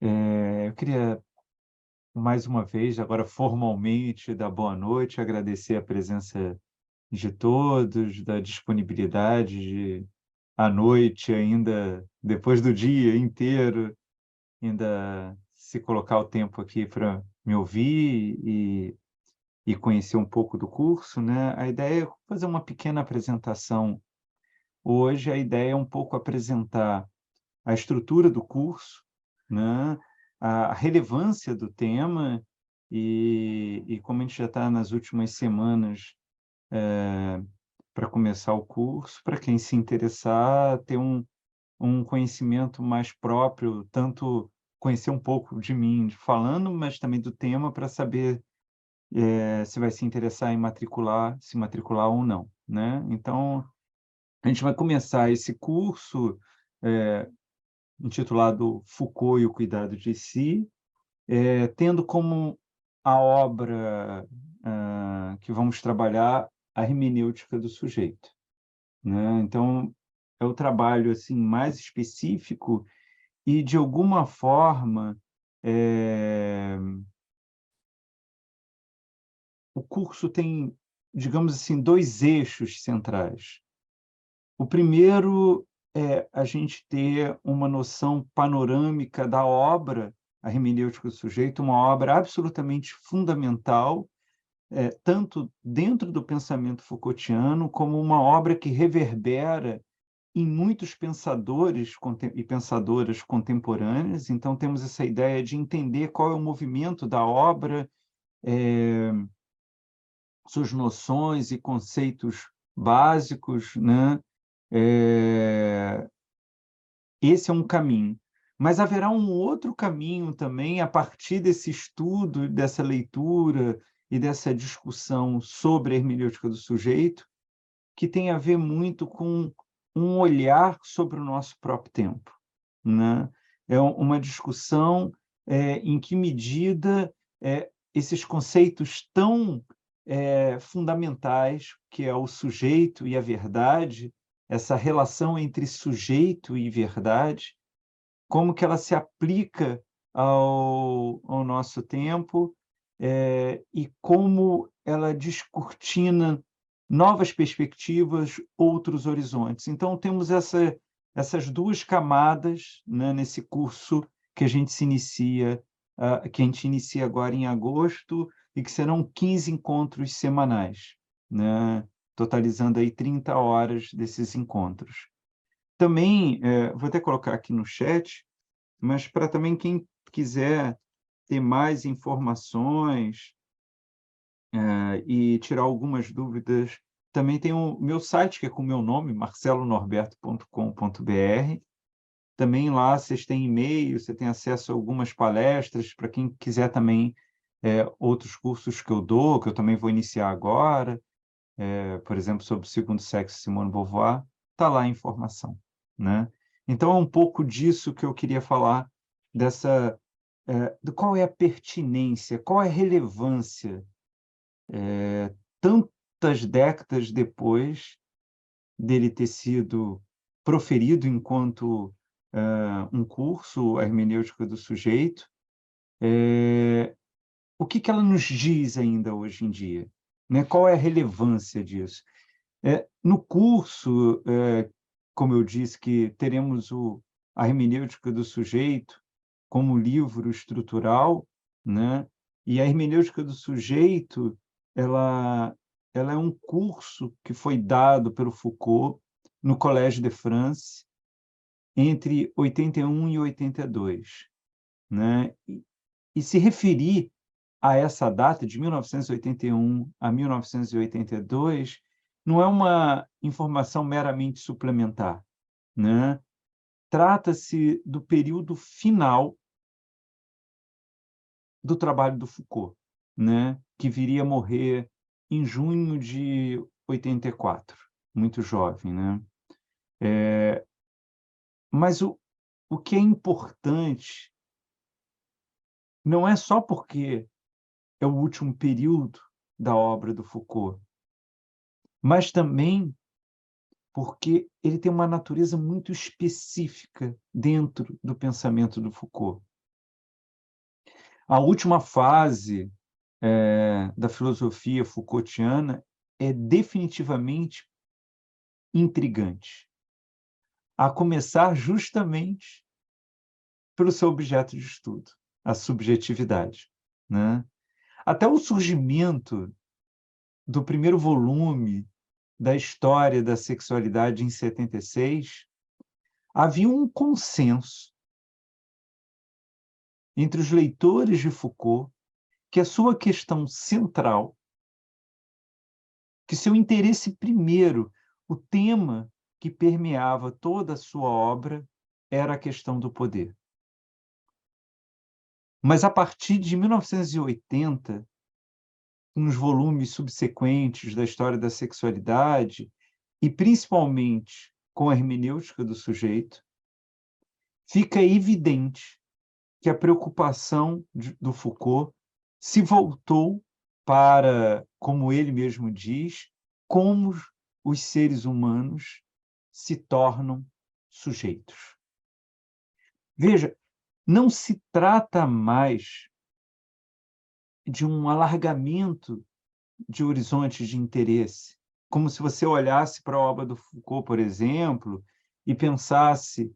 Eu queria, mais uma vez, agora formalmente, dar boa noite, agradecer a presença de todos, da disponibilidade de, à noite, ainda depois do dia inteiro, ainda se colocar o tempo aqui para me ouvir e conhecer um pouco do curso, né? A ideia é fazer uma pequena apresentação. Hoje, a ideia é um pouco apresentar a estrutura do curso, né? A relevância do tema e como a gente já está nas últimas semanas para começar o curso, para quem se interessar, ter um conhecimento mais próprio, tanto conhecer um pouco de mim falando, mas também do tema para saber se vai se interessar em matricular, se matricular ou não, né? Então, a gente vai começar esse curso intitulado Foucault e o Cuidado de Si, tendo como a obra que vamos trabalhar a hermenêutica do sujeito, né? Então, é o trabalho assim mais específico e, de alguma forma, o curso tem, digamos assim, dois eixos centrais. O primeiro é a gente ter uma noção panorâmica da obra, a hermenêutica do sujeito, uma obra absolutamente fundamental, tanto dentro do pensamento Foucaultiano, como uma obra que reverbera em muitos pensadores e pensadoras contemporâneas. Então, temos essa ideia de entender qual é o movimento da obra, suas noções e conceitos básicos, né? Eh, Esse é um caminho. Mas haverá um outro caminho também, a partir desse estudo, dessa leitura e dessa discussão sobre a hermenêutica do sujeito, que tem a ver muito com um olhar sobre o nosso próprio tempo, né? É uma discussão, em que medida, esses conceitos tão, fundamentais, que é o sujeito e a verdade, essa relação entre sujeito e verdade, como que ela se aplica ao nosso tempo, e como ela descortina novas perspectivas, outros horizontes. Então, temos essas duas camadas, né, nesse curso que a gente se inicia, que a gente inicia agora em agosto, e que serão 15 encontros semanais, né, totalizando aí 30 horas desses encontros. Também, vou até colocar aqui no chat, mas para também quem quiser ter mais informações, e tirar algumas dúvidas, também tem o meu site, que é com o meu nome, marcelonorberto.com.br. Também lá vocês têm e-mail, você tem acesso a algumas palestras, para quem quiser também, outros cursos que eu dou, que eu também vou iniciar agora, por exemplo, sobre o segundo sexo, Simone de Beauvoir, está lá a informação, né? Então, é um pouco disso que eu queria falar, dessa, de qual é a pertinência, qual é a relevância, tantas décadas depois dele ter sido proferido enquanto um curso, a hermenêutica do sujeito, o que que ela nos diz ainda hoje em dia, né? Qual é a relevância disso? No curso, como eu disse, que teremos a hermenêutica do sujeito como livro estrutural, né? E a hermenêutica do sujeito, ela, ela é um curso que foi dado pelo Foucault no Collège de France entre 81 e 82, né? E se referir a essa data, de 1981 a 1982, não é uma informação meramente suplementar, né? Trata-se do período final do trabalho do Foucault, né? Que viria a morrer em junho de 84, muito jovem, né? Mas o que é importante não é só porque é o último período da obra do Foucault, mas também porque ele tem uma natureza muito específica dentro do pensamento do Foucault. A última fase da filosofia Foucaultiana é definitivamente intrigante, a começar justamente pelo seu objeto de estudo, a subjetividade, né? Até o surgimento do primeiro volume da História da Sexualidade em 76, havia um consenso entre os leitores de Foucault que a sua questão central, que seu interesse primeiro, o tema que permeava toda a sua obra, era a questão do poder. Mas a partir de 1980, com os volumes subsequentes da História da Sexualidade, e principalmente com a hermenêutica do sujeito, fica evidente que a preocupação do Foucault se voltou para, como ele mesmo diz, como os seres humanos se tornam sujeitos. Veja, não se trata mais de um alargamento de horizontes de interesse, como se você olhasse para a obra do Foucault, por exemplo, e pensasse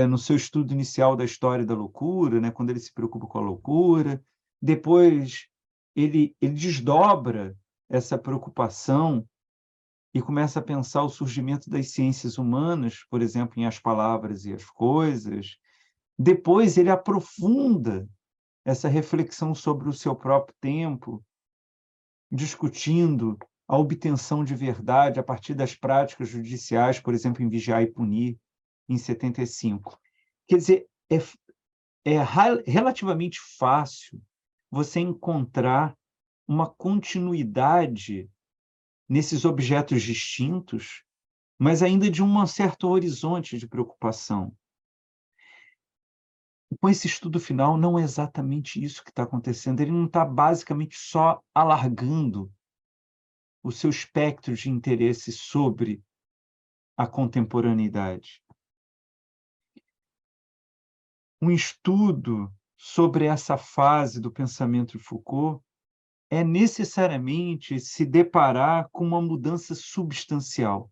no seu estudo inicial da história da loucura, né, quando ele se preocupa com a loucura, depois ele desdobra essa preocupação e começa a pensar o surgimento das ciências humanas, por exemplo, em As Palavras e as Coisas. Depois ele aprofunda essa reflexão sobre o seu próprio tempo, discutindo a obtenção de verdade a partir das práticas judiciais, por exemplo, em Vigiar e Punir, em 75. Quer dizer, é relativamente fácil você encontrar uma continuidade nesses objetos distintos, mas ainda de um certo horizonte de preocupação. Com esse estudo final, não é exatamente isso que está acontecendo. Ele não está basicamente só alargando o seu espectro de interesse sobre a contemporaneidade. Um estudo sobre essa fase do pensamento de Foucault é necessariamente se deparar com uma mudança substancial.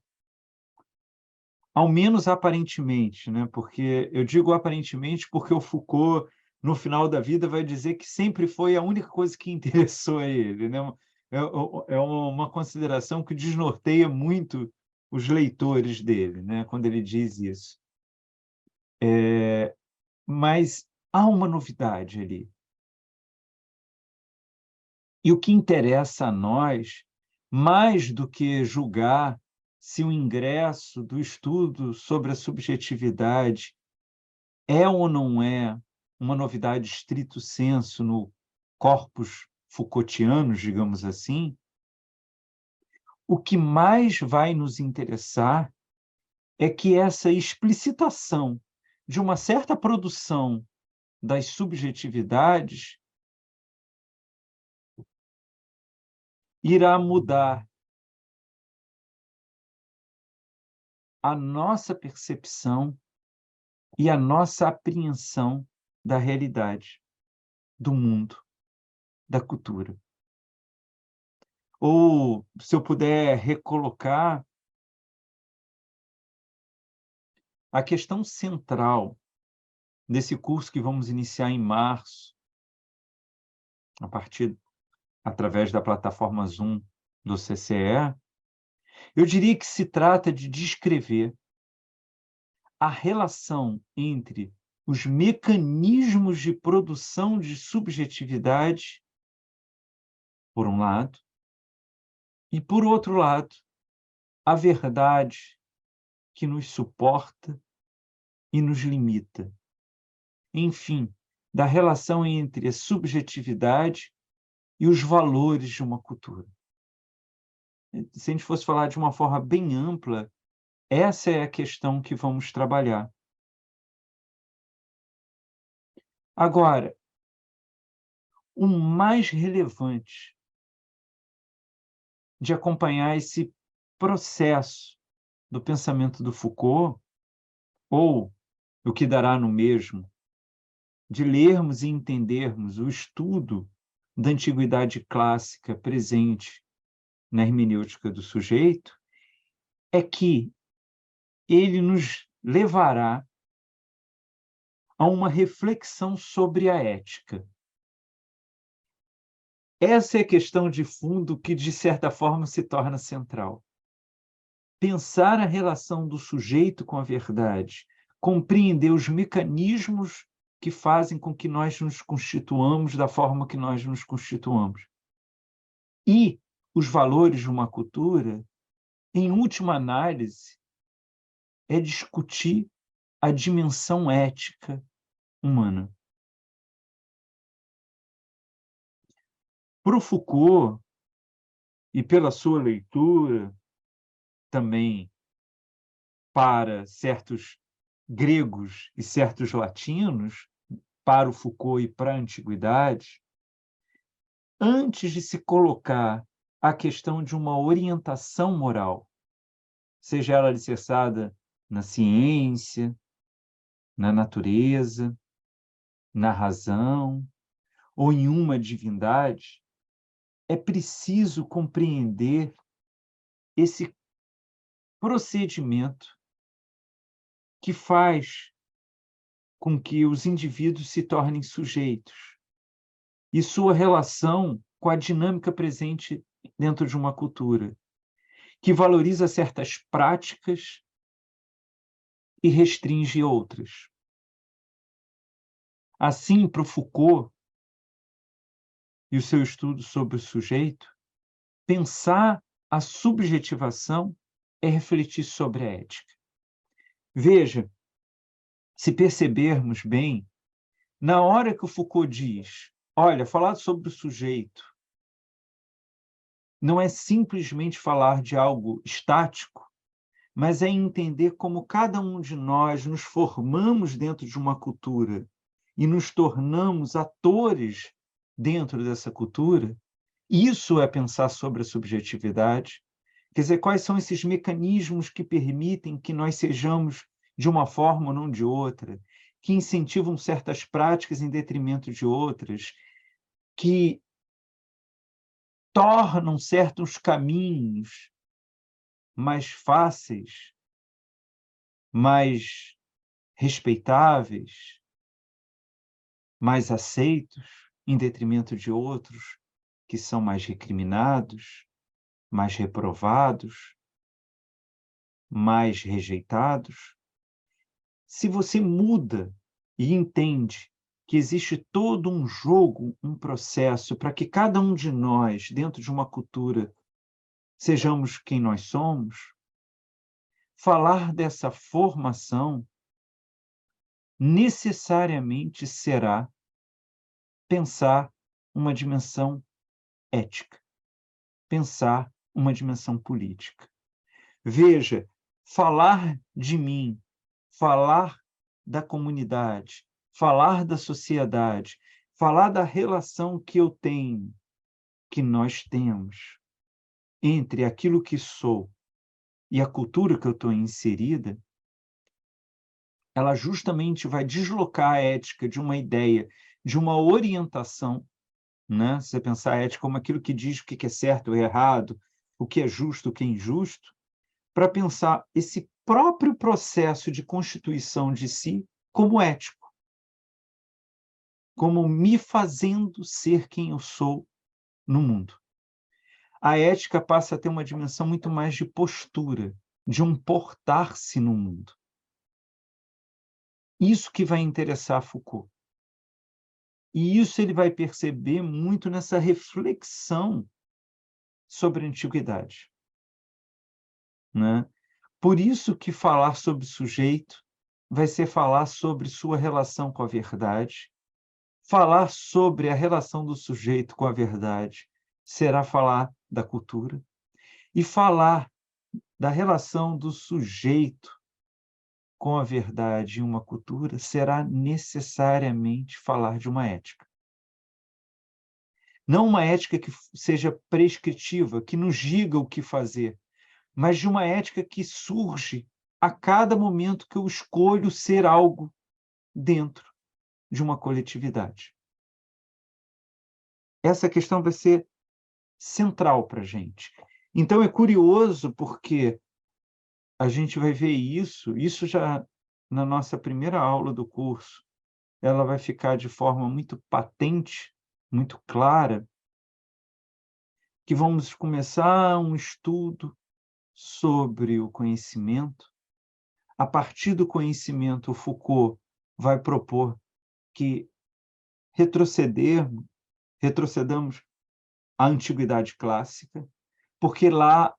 Ao menos aparentemente, né? Porque eu digo aparentemente porque o Foucault, no final da vida, vai dizer que sempre foi a única coisa que interessou a ele, né? É uma consideração que desnorteia muito os leitores dele, né? Quando ele diz isso. Mas há uma novidade ali. E o que interessa a nós, mais do que julgar se o ingresso do estudo sobre a subjetividade é ou não é uma novidade stricto sensu no corpus Foucaultiano, digamos assim, o que mais vai nos interessar é que essa explicitação de uma certa produção das subjetividades irá mudar a nossa percepção e a nossa apreensão da realidade, do mundo, da cultura. Ou, se eu puder recolocar, a questão central desse curso que vamos iniciar em março, através da plataforma Zoom do CCE, eu diria que se trata de descrever a relação entre os mecanismos de produção de subjetividade, por um lado, e, por outro lado, a verdade que nos suporta e nos limita. Enfim, da relação entre a subjetividade e os valores de uma cultura. Se a gente fosse falar de uma forma bem ampla, essa é a questão que vamos trabalhar. Agora, o mais relevante de acompanhar esse processo do pensamento do Foucault, ou o que dará no mesmo, de lermos e entendermos o estudo da antiguidade clássica presente na hermenêutica do sujeito, é que ele nos levará a uma reflexão sobre a ética. Essa é a questão de fundo que, de certa forma, se torna central. Pensar a relação do sujeito com a verdade, compreender os mecanismos que fazem com que nós nos constituamos da forma que nós nos constituamos. E os valores de uma cultura, em última análise, é discutir a dimensão ética humana. Para o Foucault, e pela sua leitura, também para certos gregos e certos latinos, para o Foucault e para a antiguidade, antes de se colocar a questão de uma orientação moral, seja ela alicerçada na ciência, na natureza, na razão ou em uma divindade, é preciso compreender esse procedimento que faz com que os indivíduos se tornem sujeitos e sua relação com a dinâmica presente dentro de uma cultura, que valoriza certas práticas e restringe outras. Assim, para o Foucault e o seu estudo sobre o sujeito, pensar a subjetivação é refletir sobre a ética. Veja, se percebermos bem, na hora que o Foucault diz, olha, falar sobre o sujeito não é simplesmente falar de algo estático, mas é entender como cada um de nós nos formamos dentro de uma cultura e nos tornamos atores dentro dessa cultura. Isso é pensar sobre a subjetividade. Quer dizer, quais são esses mecanismos que permitem que nós sejamos de uma forma ou não de outra, que incentivam certas práticas em detrimento de outras, que tornam certos caminhos mais fáceis, mais respeitáveis, mais aceitos, em detrimento de outros que são mais recriminados, mais reprovados, mais rejeitados. Se você muda e entende que existe todo um jogo, um processo para que cada um de nós, dentro de uma cultura, sejamos quem nós somos, falar dessa formação necessariamente será pensar uma dimensão ética, pensar uma dimensão política. Veja, falar de mim, falar da comunidade, falar da sociedade, falar da relação que eu tenho, que nós temos entre aquilo que sou e a cultura que eu estou inserida, ela justamente vai deslocar a ética de uma ideia, de uma orientação, né? Você pensar a ética como aquilo que diz o que é certo ou errado, o que é justo, o que é injusto, para pensar esse próprio processo de constituição de si como ético, como me fazendo ser quem eu sou no mundo. A ética passa a ter uma dimensão muito mais de postura, de um portar-se no mundo. Isso que vai interessar Foucault. E isso ele vai perceber muito nessa reflexão sobre a antiguidade, né? Por isso que falar sobre o sujeito vai ser falar sobre sua relação com a verdade. Falar sobre a relação do sujeito com a verdade será falar da cultura. E falar da relação do sujeito com a verdade em uma cultura será necessariamente falar de uma ética. Não uma ética que seja prescritiva, que nos diga o que fazer, mas de uma ética que surge a cada momento que eu escolho ser algo dentro de uma coletividade. Essa questão vai ser central para a gente. Então, é curioso porque a gente vai ver isso já na nossa primeira aula do curso, ela vai ficar de forma muito patente, muito clara, que vamos começar um estudo sobre o conhecimento. A partir do conhecimento, o Foucault vai propor que retrocedamos à antiguidade clássica, porque lá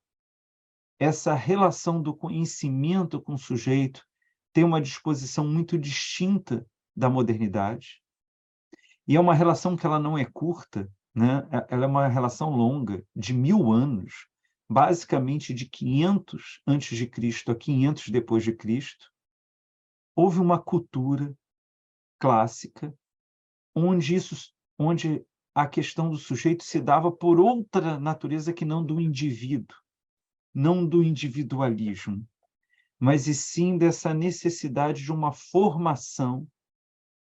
essa relação do conhecimento com o sujeito tem uma disposição muito distinta da modernidade, e é uma relação que ela não é curta, né? Ela é uma relação longa, de 1000 anos, basicamente de 500 antes de Cristo a 500 depois de Cristo. Houve uma cultura clássica onde a questão do sujeito se dava por outra natureza que não do indivíduo, não do individualismo, mas e sim dessa necessidade de uma formação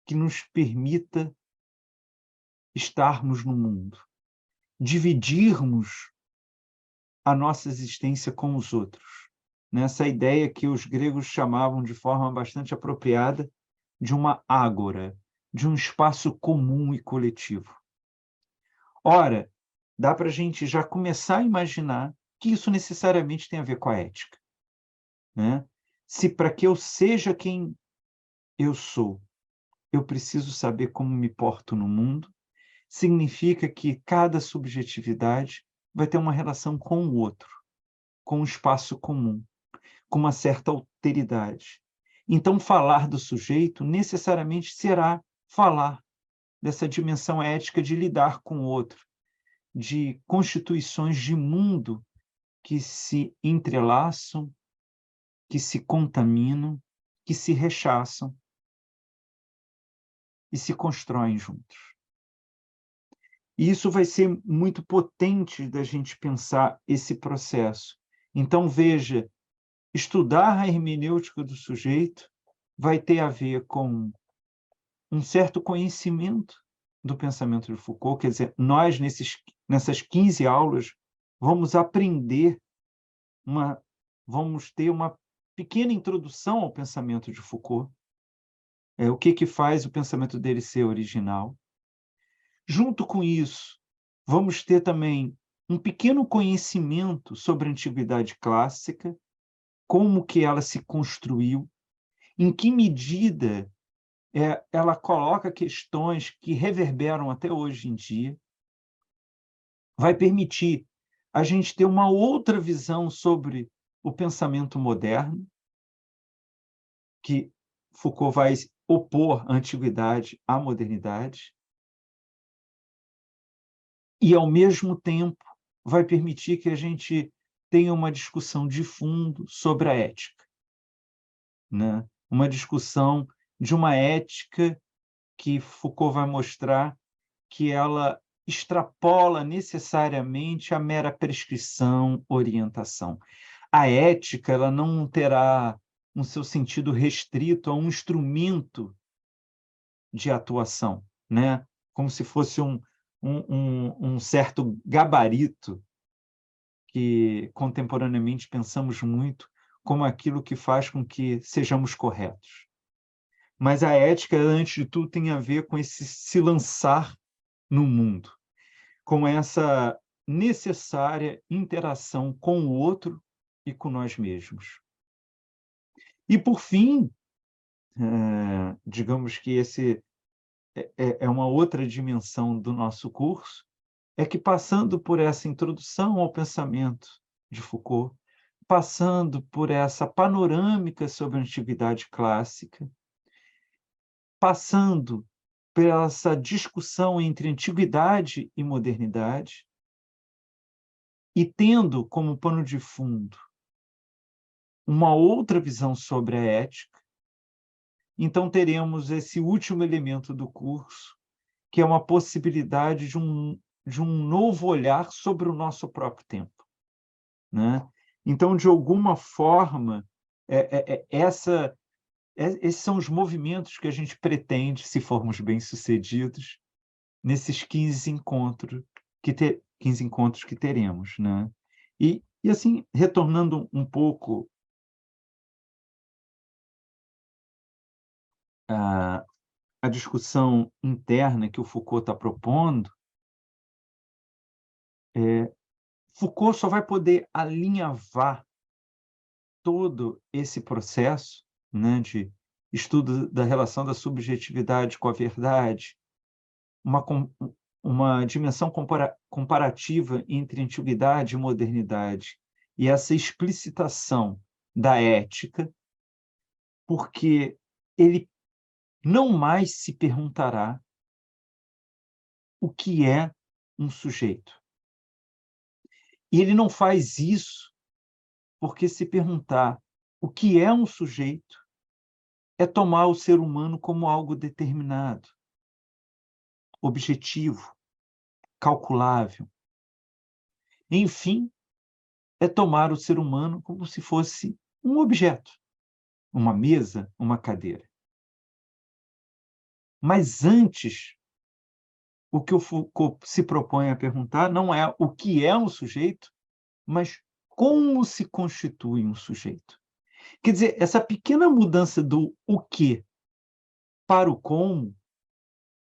que nos permita estarmos no mundo, dividirmos a nossa existência com os outros. Nessa ideia que os gregos chamavam de forma bastante apropriada de uma ágora, de um espaço comum e coletivo. Ora, dá para a gente já começar a imaginar que isso necessariamente tem a ver com a ética, né? Se para que eu seja quem eu sou, eu preciso saber como me porto no mundo, significa que cada subjetividade vai ter uma relação com o outro, com um espaço comum, com uma certa alteridade. Então, falar do sujeito necessariamente será falar dessa dimensão ética de lidar com o outro, de constituições de mundo que se entrelaçam, que se contaminam, que se rechaçam e se constroem juntos. E isso vai ser muito potente da gente pensar esse processo. Então, veja, estudar a hermenêutica do sujeito vai ter a ver com um certo conhecimento do pensamento de Foucault, quer dizer, nós, nessas 15 aulas, vamos aprender, vamos ter uma pequena introdução ao pensamento de Foucault, o que faz o pensamento dele ser original. Junto com isso, vamos ter também um pequeno conhecimento sobre a antiguidade clássica, como que ela se construiu, em que medida ela coloca questões que reverberam até hoje em dia, vai permitir a gente ter uma outra visão sobre o pensamento moderno, que Foucault vai opor a antiguidade à modernidade, e, ao mesmo tempo, vai permitir que a gente tenha uma discussão de fundo sobre a ética, né? Uma discussão de uma ética que Foucault vai mostrar que ela extrapola necessariamente a mera prescrição, orientação. A ética ela não terá um seu sentido restrito a um instrumento de atuação, né? Como se fosse um certo gabarito que contemporaneamente pensamos muito como aquilo que faz com que sejamos corretos. Mas a ética, antes de tudo, tem a ver com esse se lançar no mundo, com essa necessária interação com o outro e com nós mesmos. E, por fim, digamos que esse é uma outra dimensão do nosso curso, é que, passando por essa introdução ao pensamento de Foucault, passando por essa panorâmica sobre a antiguidade clássica, passando por essa discussão entre antiguidade e modernidade, e tendo como pano de fundo uma outra visão sobre a ética, então teremos esse último elemento do curso, que é uma possibilidade de um novo olhar sobre o nosso próprio tempo, né? Então, de alguma forma, essa esses são os movimentos que a gente pretende, se formos bem-sucedidos, nesses 15 encontros que teremos, né. E assim, retornando um pouco à discussão interna que o Foucault está propondo, Foucault só vai poder alinhavar todo esse processo, né, de estudo da relação da subjetividade com a verdade, uma com uma dimensão comparativa entre antiguidade e modernidade, e essa explicitação da ética, porque ele não mais se perguntará o que é um sujeito. E ele não faz isso porque se perguntar o que é um sujeito é tomar o ser humano como algo determinado, objetivo, calculável. Enfim, é tomar o ser humano como se fosse um objeto, uma mesa, uma cadeira. Mas antes, o que o Foucault se propõe a perguntar não é o que é um sujeito, mas como se constitui um sujeito. Quer dizer, essa pequena mudança do "o que" para o "como",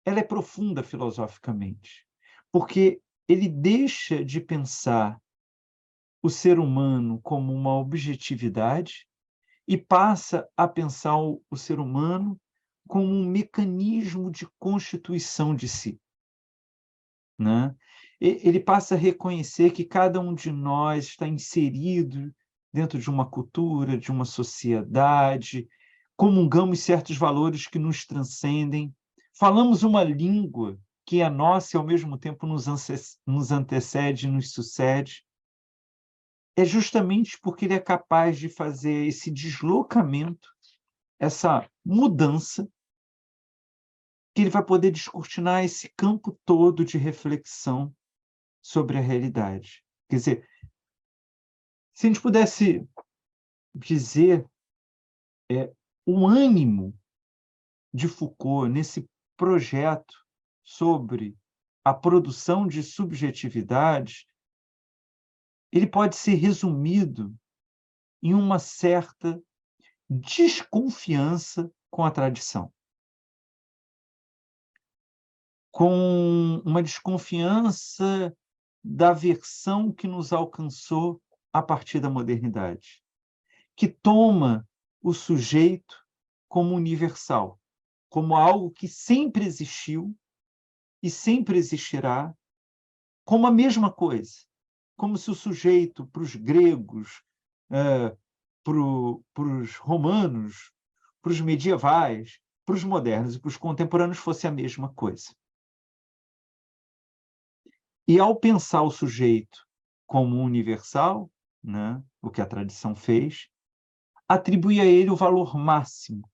ela é profunda filosoficamente, porque ele deixa de pensar o ser humano como uma objetividade e passa a pensar o ser humano como um mecanismo de constituição de si, né. Ele passa a reconhecer que cada um de nós está inserido dentro de uma cultura, de uma sociedade, comungamos certos valores que nos transcendem, falamos uma língua que é nossa e, ao mesmo tempo, nos antecede e nos sucede. É justamente porque ele é capaz de fazer esse deslocamento, essa mudança, que ele vai poder descortinar esse campo todo de reflexão sobre a realidade. Quer dizer, se a gente pudesse dizer, o ânimo de Foucault nesse projeto sobre a produção de subjetividade, ele pode ser resumido em uma certa desconfiança com a tradição, com uma desconfiança da versão que nos alcançou a partir da modernidade, que toma o sujeito como universal, como algo que sempre existiu e sempre existirá, como a mesma coisa, como se o sujeito, para os gregos, para os romanos, para os medievais, para os modernos e para os contemporâneos fosse a mesma coisa. E ao pensar o sujeito como universal, né, o que a tradição fez, atribui a ele o valor máximo,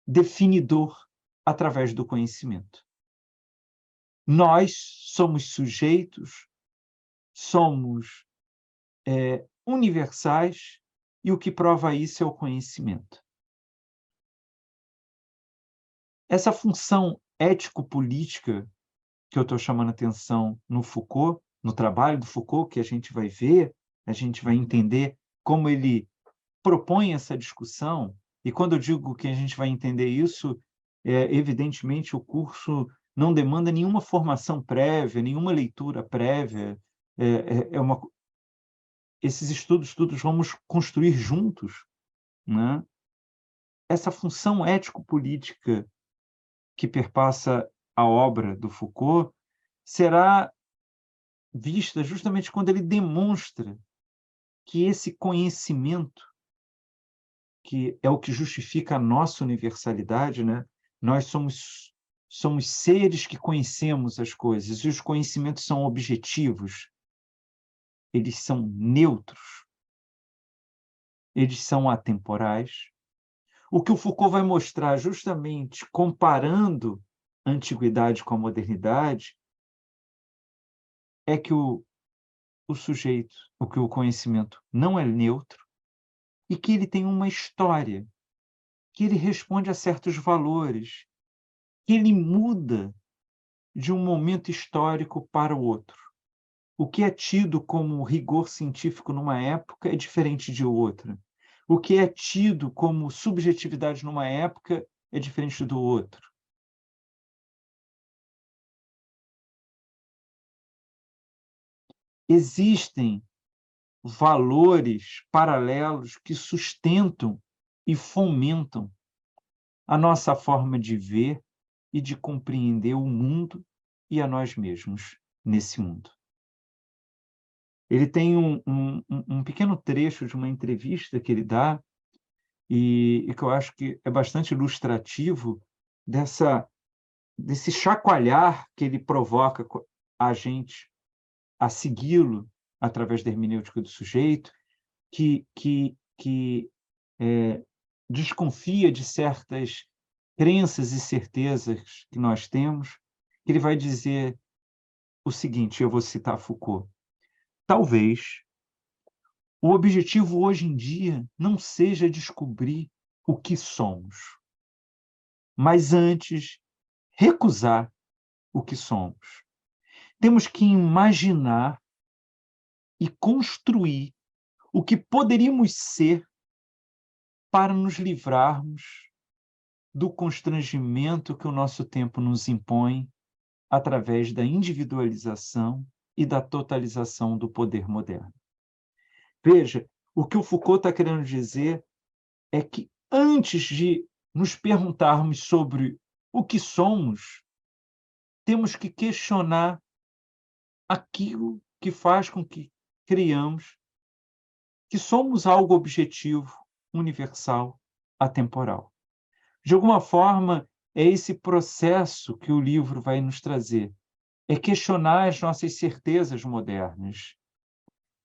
definidor, através do conhecimento. Nós somos sujeitos, somos universais, e o que prova isso é o conhecimento. Essa função ético-política que eu estou chamando atenção no Foucault, no trabalho do Foucault, que a gente vai ver, a gente vai entender como ele propõe essa discussão, e quando eu digo que a gente vai entender isso, evidentemente o curso não demanda nenhuma formação prévia, nenhuma leitura prévia, é uma esses estudos todos vamos construir juntos, né. Essa função ético-política que perpassa a obra do Foucault será vista justamente quando ele demonstra que esse conhecimento, que é o que justifica a nossa universalidade, né, nós somos seres que conhecemos as coisas, e os conhecimentos são objetivos, eles são neutros, eles são atemporais. O que o Foucault vai mostrar justamente comparando a antiguidade com a modernidade, é que o sujeito, que o conhecimento não é neutro, e que ele tem uma história que ele responde a certos valores, que ele muda de um momento histórico para o outro. O que é tido como rigor científico numa época é diferente de outra. O que é tido como subjetividade numa época é diferente do outro. Existem valores paralelos que sustentam e fomentam a nossa forma de ver e de compreender o mundo e a nós mesmos nesse mundo. Ele tem um pequeno trecho de uma entrevista que ele dá, e que eu acho que é bastante ilustrativo desse chacoalhar que ele provoca a gente a segui-lo através da hermenêutica do sujeito, que desconfia de certas crenças e certezas que nós temos, que ele vai dizer o seguinte, eu vou citar Foucault: "Talvez o objetivo hoje em dia não seja descobrir o que somos, mas antes recusar o que somos. Temos que imaginar e construir o que poderíamos ser para nos livrarmos do constrangimento que o nosso tempo nos impõe através da individualização e da totalização do poder moderno." Veja, o que o Foucault está querendo dizer é que antes de nos perguntarmos sobre o que somos, temos que questionar aquilo que faz com que criamos que somos algo objetivo, universal, atemporal. De alguma forma, é esse processo que o livro vai nos trazer. É questionar as nossas certezas modernas,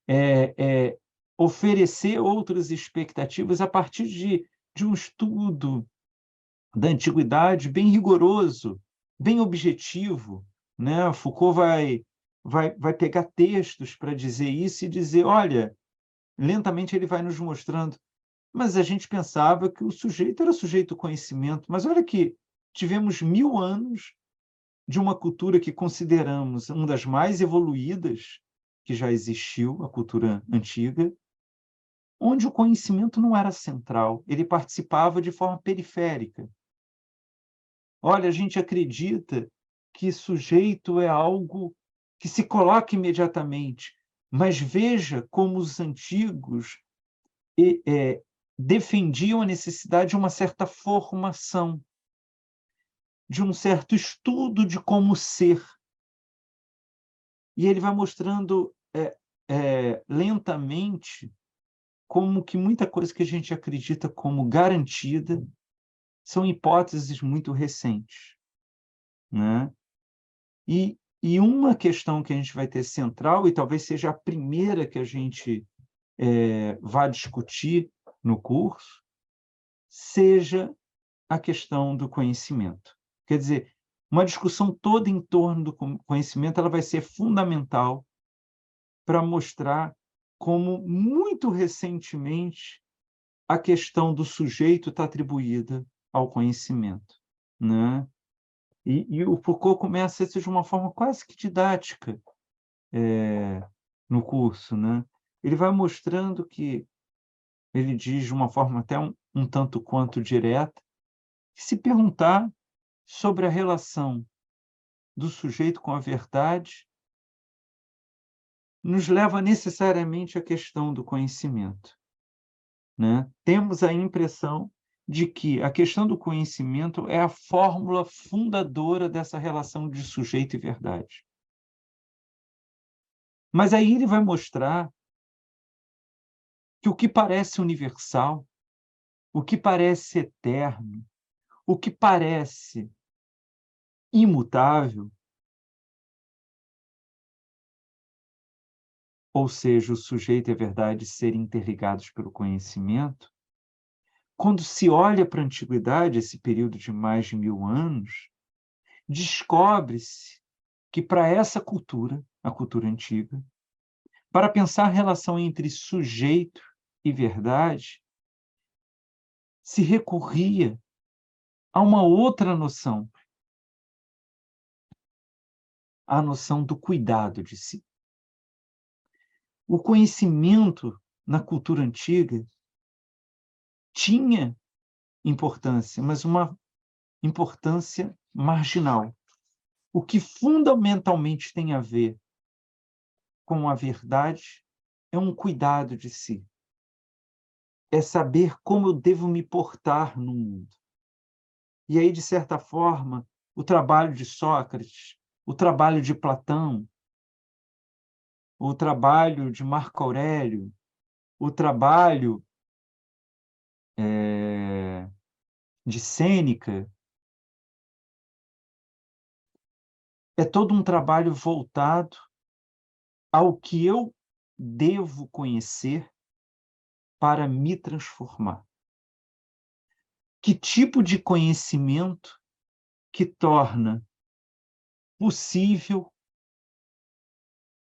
é oferecer outras expectativas a partir de um estudo da antiguidade bem rigoroso, bem objetivo, né? Foucault vai pegar textos para dizer isso e dizer, olha, lentamente ele vai nos mostrando, mas a gente pensava que o sujeito era sujeito do conhecimento, mas olha que tivemos 1000 anos de uma cultura que consideramos uma das mais evoluídas que já existiu, a cultura antiga, onde o conhecimento não era central, ele participava de forma periférica. Olha, a gente acredita que sujeito é algo que se coloca imediatamente, mas veja como os antigos defendiam a necessidade de uma certa formação, de um certo estudo de como ser. E ele vai mostrando lentamente como que muita coisa que a gente acredita como garantida são hipóteses muito recentes, né? E uma questão que a gente vai ter central, e talvez seja a primeira que a gente vá discutir no curso, seja a questão do conhecimento. Quer dizer, uma discussão toda em torno do conhecimento ela vai ser fundamental para mostrar como, muito recentemente, a questão do sujeito está atribuída ao conhecimento, né? E o Foucault começa isso de uma forma quase que didática no curso, né? Ele vai mostrando que, ele diz de uma forma até um tanto quanto direta, que se perguntar sobre a relação do sujeito com a verdade nos leva necessariamente à questão do conhecimento, né? Temos a impressão de que a questão do conhecimento é a fórmula fundadora dessa relação de sujeito e verdade. Mas aí ele vai mostrar que o que parece universal, o que parece eterno, o que parece imutável, ou seja, o sujeito e a verdade serem interligados pelo conhecimento, quando se olha para a antiguidade, esse período de mais de 1000 anos, descobre-se que para essa cultura, a cultura antiga, para pensar a relação entre sujeito e verdade, se recorria a uma outra noção, a noção do cuidado de si. O conhecimento na cultura antiga tinha importância, mas uma importância marginal. O que fundamentalmente tem a ver com a verdade é um cuidado de si. É saber como eu devo me portar no mundo. E aí, de certa forma, o trabalho de Sócrates, o trabalho de Platão, o trabalho de Marco Aurélio, o trabalho de Sêneca, é todo um trabalho voltado ao que eu devo conhecer para me transformar. Que tipo de conhecimento que torna possível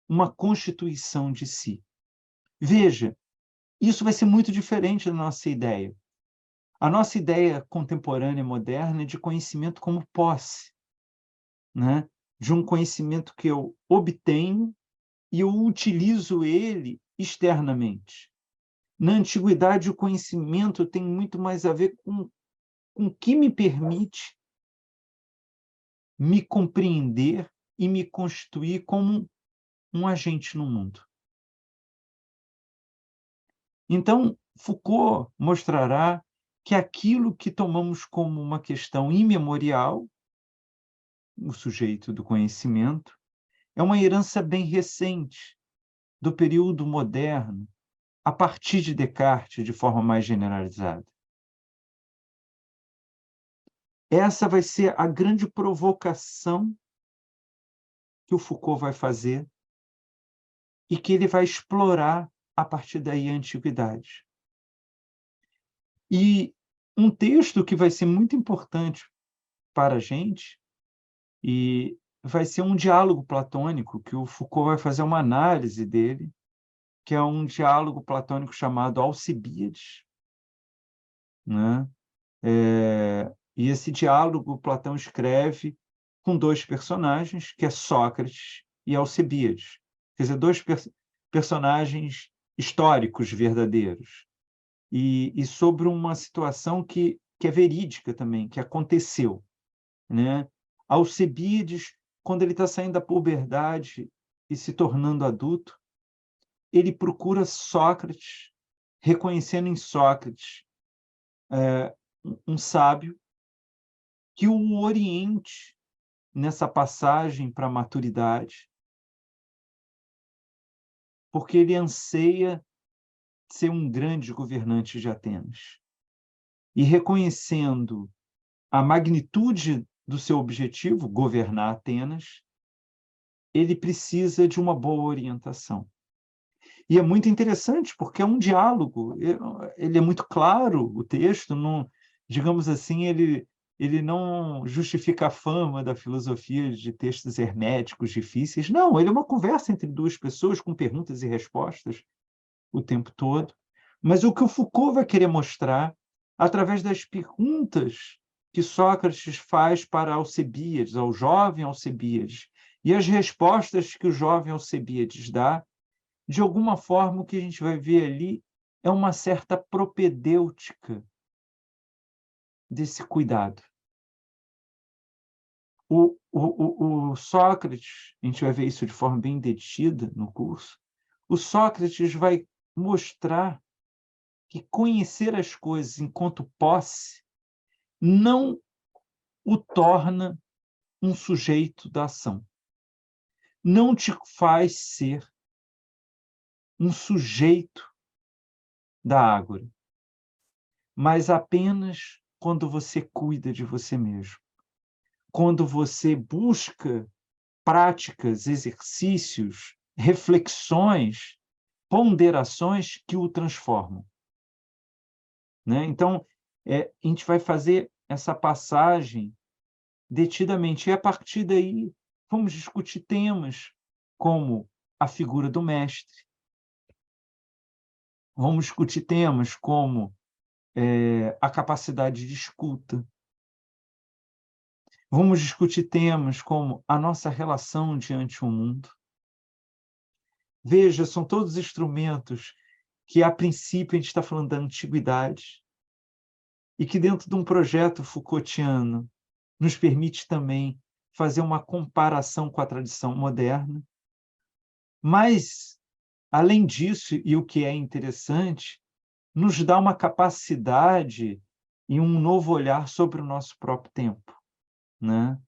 uma constituição de si? Veja, isso vai ser muito diferente da nossa ideia. A nossa ideia contemporânea e moderna é de conhecimento como posse, né? De um conhecimento que eu obtenho e eu utilizo ele externamente. Na antiguidade, o conhecimento tem muito mais a ver com o que me permite me compreender e me constituir como um agente no mundo. Então, Foucault mostrará que aquilo que tomamos como uma questão imemorial, o sujeito do conhecimento, é uma herança bem recente, do período moderno, a partir de Descartes, de forma mais generalizada. Essa vai ser a grande provocação que o Foucault vai fazer e que ele vai explorar a partir daí a antiguidade. E um texto que vai ser muito importante para a gente, e vai ser um diálogo platônico, que o Foucault vai fazer uma análise dele, que é um diálogo platônico chamado Alcibíades, né? E esse diálogo Platão escreve com dois personagens, que é Sócrates e Alcibíades. Quer dizer, dois personagens históricos verdadeiros. E sobre uma situação que é verídica também, que aconteceu, né? Alcibíades, quando ele está saindo da puberdade e se tornando adulto, ele procura Sócrates, reconhecendo em Sócrates um sábio que o oriente nessa passagem para a maturidade, porque ele anseia ser um grande governante de Atenas. E reconhecendo a magnitude do seu objetivo, governar Atenas, ele precisa de uma boa orientação. E é muito interessante, porque é um diálogo, ele é muito claro, o texto, não, digamos assim, ele não justifica a fama da filosofia de textos herméticos difíceis, não, ele é uma conversa entre duas pessoas com perguntas e respostas o tempo todo. Mas o que o Foucault vai querer mostrar, através das perguntas que Sócrates faz para Alcibíades, ao jovem Alcibíades, e as respostas que o jovem Alcibíades dá, de alguma forma, o que a gente vai ver ali é uma certa propedêutica desse cuidado. O Sócrates, a gente vai ver isso de forma bem detida no curso, o Sócrates vai mostrar que conhecer as coisas enquanto posse não o torna um sujeito da ação. Não te faz ser um sujeito da ágora, mas apenas quando você cuida de você mesmo. Quando você busca práticas, exercícios, reflexões, ponderações que o transformam, né? Então, a gente vai fazer essa passagem detidamente, e a partir daí vamos discutir temas como a figura do mestre, vamos discutir temas como a capacidade de escuta. Vamos discutir temas como a nossa relação diante do mundo. Veja, são todos instrumentos que, a princípio, a gente está falando da antiguidade e que, dentro de um projeto Foucaultiano, nos permite também fazer uma comparação com a tradição moderna. Mas, além disso, e o que é interessante, nos dá uma capacidade e um novo olhar sobre o nosso próprio tempo, né?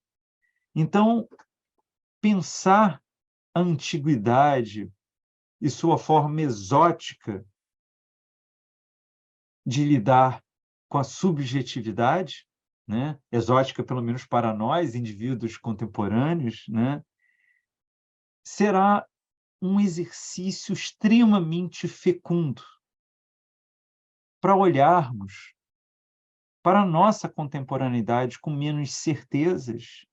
Então, pensar a antiguidade e sua forma exótica de lidar com a subjetividade, né? Exótica, pelo menos para nós, indivíduos contemporâneos, né? Será um exercício extremamente fecundo para olharmos para a nossa contemporaneidade com menos certezas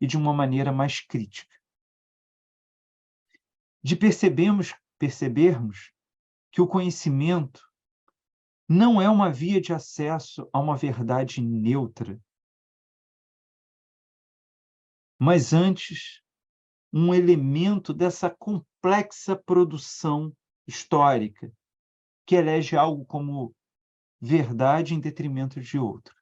e de uma maneira mais crítica. De percebermos que o conhecimento não é uma via de acesso a uma verdade neutra, mas antes um elemento dessa complexa produção histórica que elege algo como verdade em detrimento de outra.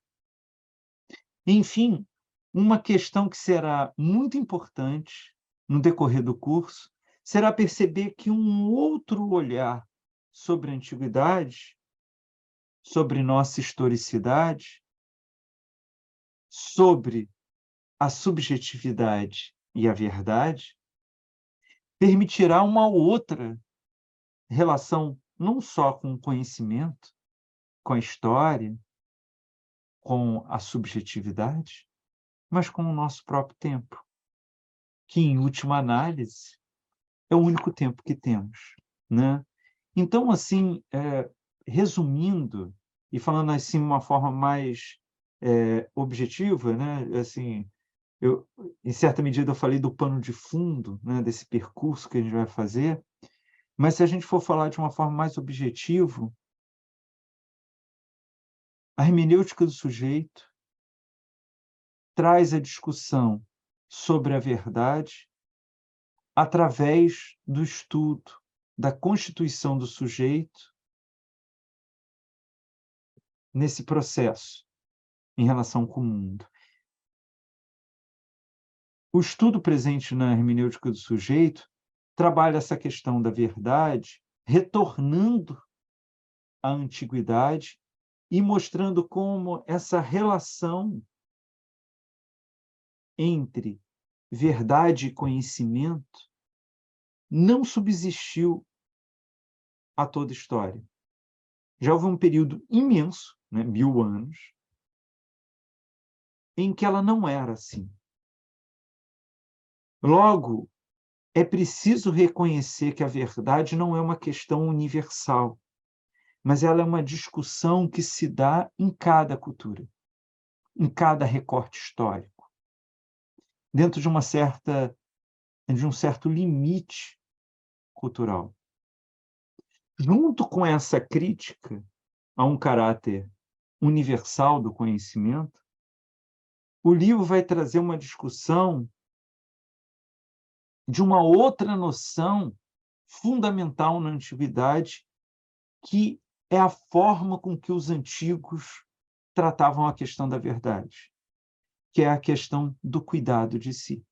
Enfim, uma questão que será muito importante no decorrer do curso será perceber que um outro olhar sobre a antiguidade, sobre nossa historicidade, sobre a subjetividade e a verdade, permitirá uma outra relação não só com o conhecimento, com a história, com a subjetividade, mas com o nosso próprio tempo, que, em última análise, é o único tempo que temos, né? Então, assim, resumindo e falando assim de uma forma mais objetiva, né? Assim, em certa medida, eu falei do pano de fundo, né? Desse percurso que a gente vai fazer, mas se a gente for falar de uma forma mais objetiva, a hermenêutica do sujeito traz a discussão sobre a verdade através do estudo da constituição do sujeito nesse processo em relação com o mundo. O estudo presente na hermenêutica do sujeito trabalha essa questão da verdade, retornando à antiguidade e mostrando como essa relação entre verdade e conhecimento não subsistiu a toda a história. Já houve um período imenso, né, 1000 anos, em que ela não era assim. Logo, é preciso reconhecer que a verdade não é uma questão universal, mas ela é uma discussão que se dá em cada cultura, em cada recorte histórico, dentro de um certo limite cultural. Junto com essa crítica a um caráter universal do conhecimento, o livro vai trazer uma discussão de uma outra noção fundamental na antiguidade, que é a forma com que os antigos tratavam a questão da verdade, que é a questão do cuidado de si,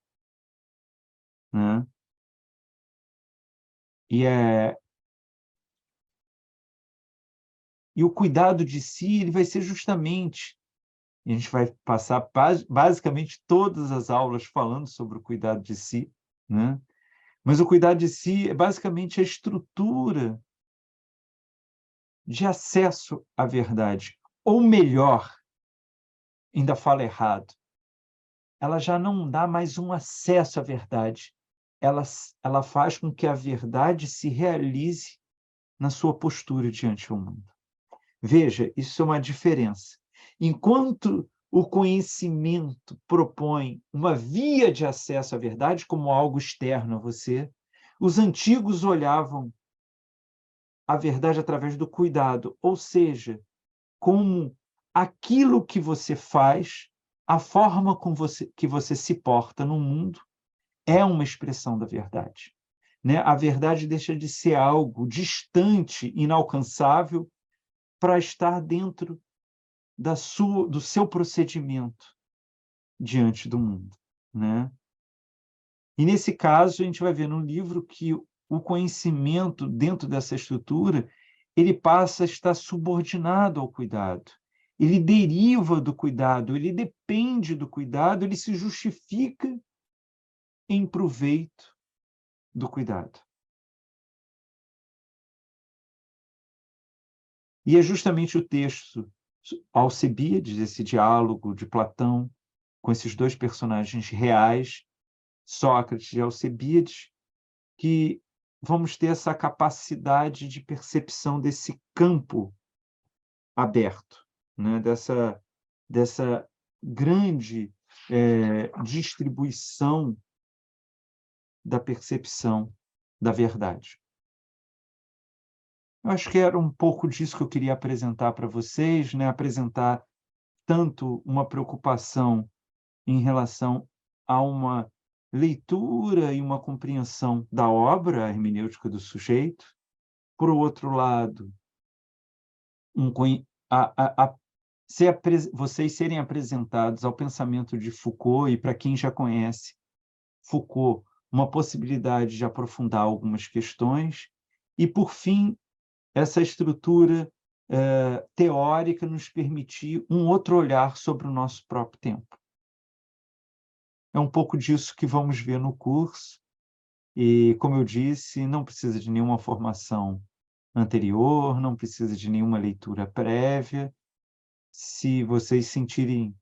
né? E o cuidado de si, ele vai ser justamente, e a gente vai passar basicamente todas as aulas falando sobre o cuidado de si, né? Mas o cuidado de si é basicamente a estrutura de acesso à verdade, ou melhor, ainda falo errado, ela já não dá mais um acesso à verdade, ela faz com que a verdade se realize na sua postura diante do mundo. Veja, isso é uma diferença. Enquanto o conhecimento propõe uma via de acesso à verdade como algo externo a você, os antigos olhavam a verdade através do cuidado, ou seja, como aquilo que você faz, a forma que você se porta no mundo, é uma expressão da verdade. Né? A verdade deixa de ser algo distante, inalcançável, para estar dentro do seu procedimento diante do mundo. Né? E, nesse caso, a gente vai ver no livro que o conhecimento, dentro dessa estrutura, ele passa a estar subordinado ao cuidado. Ele deriva do cuidado, ele depende do cuidado, ele se justifica em proveito do cuidado. E é justamente o texto Alcibíades, esse diálogo de Platão com esses dois personagens reais, Sócrates e Alcibíades, que vamos ter essa capacidade de percepção desse campo aberto, né? dessa grande distribuição da percepção da verdade. Eu acho que era um pouco disso que eu queria apresentar para vocês, né? Apresentar tanto uma preocupação em relação a uma leitura e uma compreensão da obra, a hermenêutica do sujeito. Por outro lado, vocês serem apresentados ao pensamento de Foucault, e para quem já conhece Foucault, uma possibilidade de aprofundar algumas questões, e, por fim, essa estrutura teórica nos permitir um outro olhar sobre o nosso próprio tempo. É um pouco disso que vamos ver no curso, e, como eu disse, não precisa de nenhuma formação anterior, não precisa de nenhuma leitura prévia. Se vocês sentirem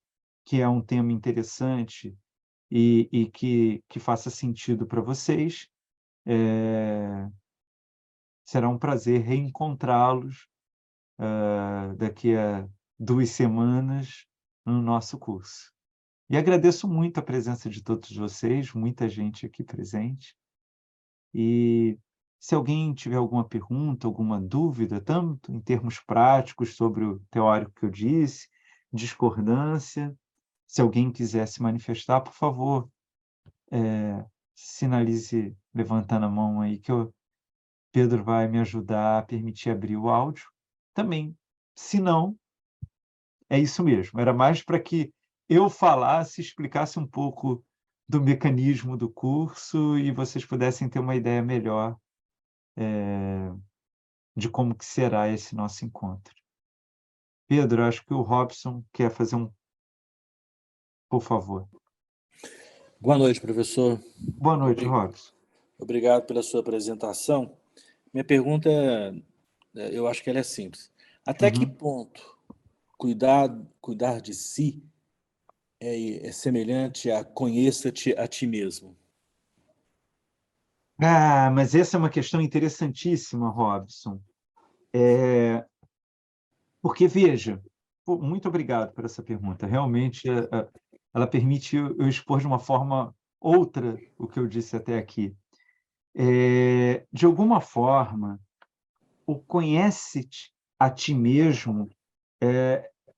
que é um tema interessante e que faça sentido para vocês, será um prazer reencontrá-los daqui a 2 semanas no nosso curso. E agradeço muito a presença de todos vocês, muita gente aqui presente. E se alguém tiver alguma pergunta, alguma dúvida, tanto em termos práticos sobre o teórico que eu disse, discordância, se alguém quiser se manifestar, por favor, sinalize levantando a mão aí, que o Pedro vai me ajudar a permitir abrir o áudio. Também, se não, é isso mesmo. Era mais para que eu falasse, explicasse um pouco do mecanismo do curso e vocês pudessem ter uma ideia melhor de como que será esse nosso encontro. Pedro, acho que o Robson quer fazer por favor. Boa noite, professor. Boa noite, Robson. Obrigado pela sua apresentação. Minha pergunta, eu acho que ela é simples. Até que ponto cuidar de si é semelhante a conheça-te a ti mesmo? Mas essa é uma questão interessantíssima, Robson. Porque, veja, muito obrigado por essa pergunta. Realmente, ela permite eu expor de uma forma outra o que eu disse até aqui. De alguma forma, o conhece-te a ti mesmo,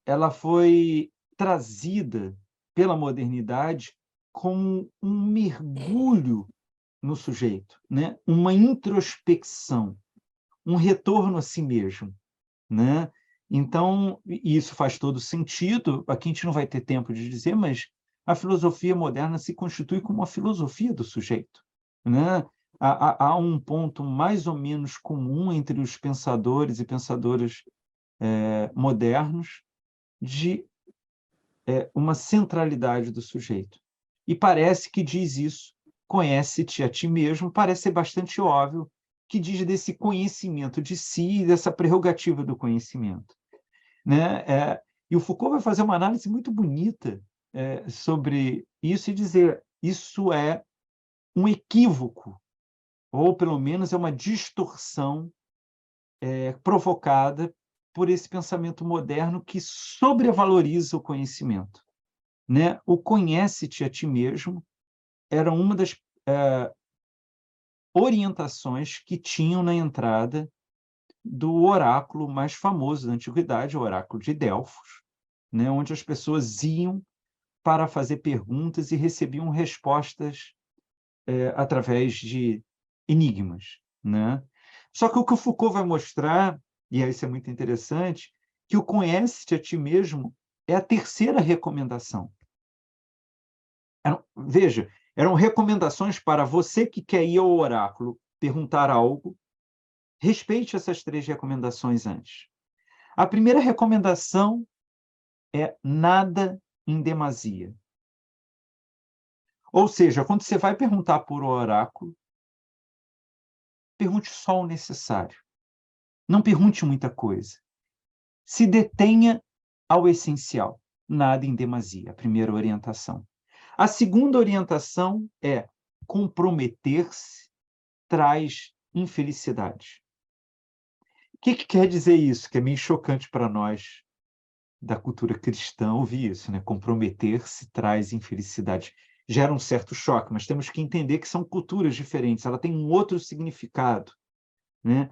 ela foi trazida pela modernidade como um mergulho no sujeito, né? Uma introspecção, um retorno a si mesmo, né? Então, isso faz todo sentido. Aqui a gente não vai ter tempo de dizer, mas a filosofia moderna se constitui como uma filosofia do sujeito, né? Há um ponto mais ou menos comum entre os pensadores e pensadoras modernos de uma centralidade do sujeito. E parece que diz isso, conhece-te a ti mesmo, parece ser bastante óbvio que diz desse conhecimento de si e dessa prerrogativa do conhecimento. Né? E o Foucault vai fazer uma análise muito bonita sobre isso e dizer isso é um equívoco, ou pelo menos é uma distorção provocada por esse pensamento moderno que sobrevaloriza o conhecimento. Né? O conhece-te a ti mesmo era uma das orientações que tinham na entrada do oráculo mais famoso da antiguidade, o oráculo de Delfos, né, onde as pessoas iam para fazer perguntas e recebiam respostas através de enigmas, né? Só que o que o Foucault vai mostrar, e isso é muito interessante, que o conhece-te a ti mesmo é a terceira recomendação. Veja, eram recomendações para você que quer ir ao oráculo perguntar algo, respeite essas 3 recomendações antes. A primeira recomendação é nada em demasia. Ou seja, quando você vai perguntar por oráculo, pergunte só o necessário. Não pergunte muita coisa. Se detenha ao essencial. Nada em demasia, a primeira orientação. A segunda orientação é comprometer-se traz infelicidade. O que quer dizer isso? Que é meio chocante para nós da cultura cristã ouvir isso, né? Comprometer-se traz infelicidade. Gera um certo choque, mas temos que entender que são culturas diferentes, ela tem um outro significado, né?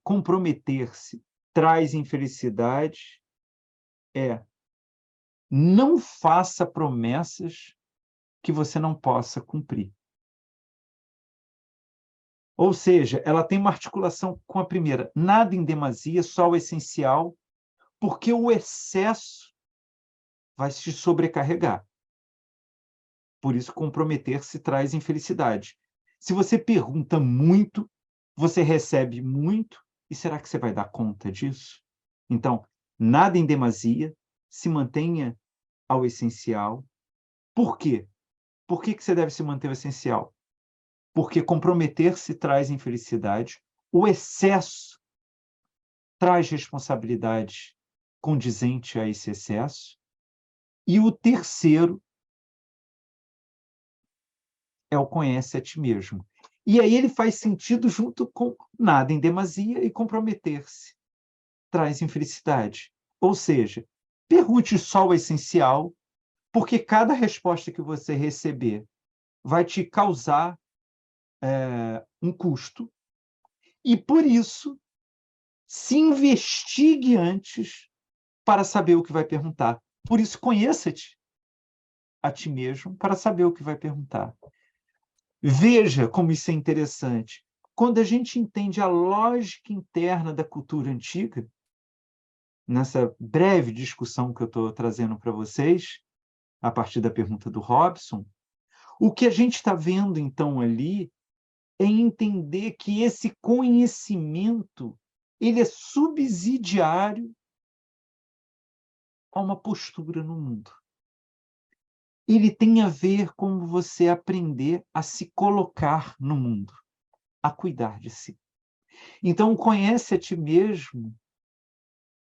Comprometer-se traz infelicidade não faça promessas que você não possa cumprir. Ou seja, ela tem uma articulação com a primeira. Nada em demasia, só o essencial, porque o excesso vai se sobrecarregar. Por isso, comprometer-se traz infelicidade. Se você pergunta muito, você recebe muito, e será que você vai dar conta disso? Então, nada em demasia, se mantenha ao essencial. Por quê? Por que você deve se manter ao essencial? Porque comprometer-se traz infelicidade, o excesso traz responsabilidade condizente a esse excesso, e o terceiro é o conhece a ti mesmo. E aí ele faz sentido junto com nada em demasia e comprometer-se traz infelicidade. Ou seja, pergunte só o essencial, porque cada resposta que você receber vai te causar um custo, e por isso se investigue antes para saber o que vai perguntar. Por isso, conheça-te a ti mesmo para saber o que vai perguntar. Veja como isso é interessante. Quando a gente entende a lógica interna da cultura antiga, nessa breve discussão que eu estou trazendo para vocês, a partir da pergunta do Robson, o que a gente está vendo, então, ali é entender que esse conhecimento ele é subsidiário a uma postura no mundo. Ele tem a ver com você aprender a se colocar no mundo, a cuidar de si. Então, conhece a ti mesmo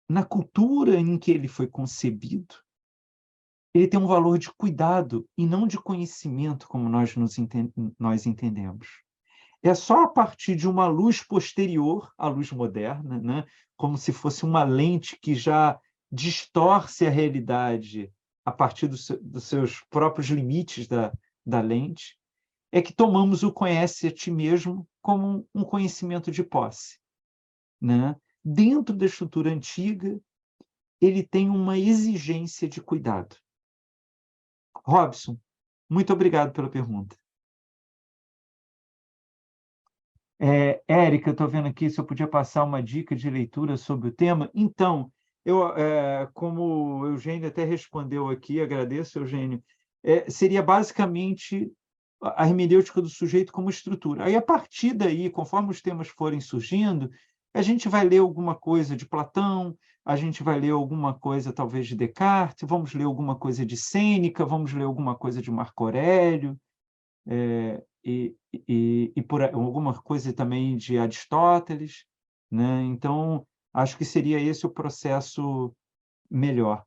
na cultura em que ele foi concebido. Ele tem um valor de cuidado e não de conhecimento, como nós entendemos. É só a partir de uma luz posterior à luz moderna, né? Como se fosse uma lente que já distorce a realidade a partir dos seus próprios limites da lente, é que tomamos o conhece a ti mesmo como um conhecimento de posse, né? Dentro da estrutura antiga, ele tem uma exigência de cuidado. Robson, muito obrigado pela pergunta. Érica, eu estou vendo aqui se eu podia passar uma dica de leitura sobre o tema. Então, como o Eugênio até respondeu aqui, agradeço, Eugênio, seria basicamente a hermenêutica do sujeito como estrutura. Aí, a partir daí, conforme os temas forem surgindo, a gente vai ler alguma coisa de Platão, a gente vai ler alguma coisa, talvez, de Descartes, vamos ler alguma coisa de Sêneca, vamos ler alguma coisa de Marco Aurélio, e por alguma coisa também de Aristóteles, né? Então, acho que seria esse o processo melhor.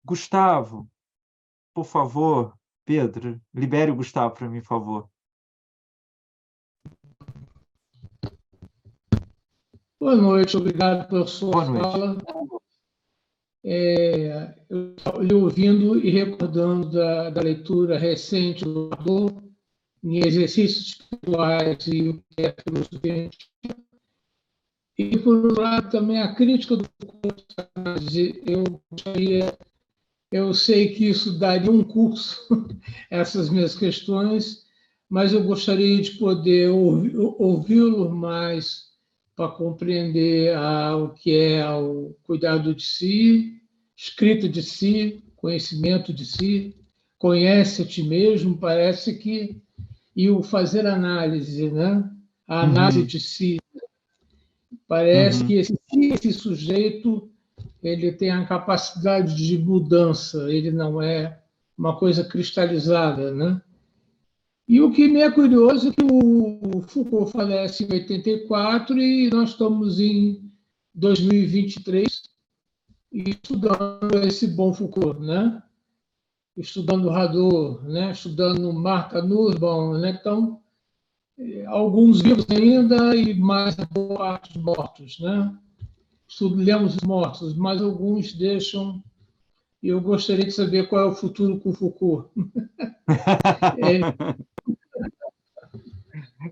Gustavo, por favor, Pedro, libere o Gustavo para mim, por favor. Boa noite, obrigado pela sua Boa noite. fala. Eu estava lhe ouvindo e recordando da leitura recente do Adorno, em Exercícios Espirituais e o que é a filosofia antiga. E, por outro lado, também a crítica do Foucault. Eu sei que isso daria um curso, essas minhas questões, mas eu gostaria de poder ouvi-lo mais para compreender o que é o cuidado de si, escrita de si, conhecimento de si, conhece a ti mesmo, parece que, e o fazer análise, né? A análise de si. Parece que esse sujeito ele tem a capacidade de mudança, ele não é uma coisa cristalizada, né? E o que me é curioso é que o Foucault falece em 84 e nós estamos em 2023 e estudando esse bom Foucault, né? Estudando Hadot, né? Estudando Mark Nussbaum, né? Então, alguns vivos ainda e mais boa parte mortos, né? Lemos os mortos, mas alguns deixam. E eu gostaria de saber qual é o futuro com Foucault.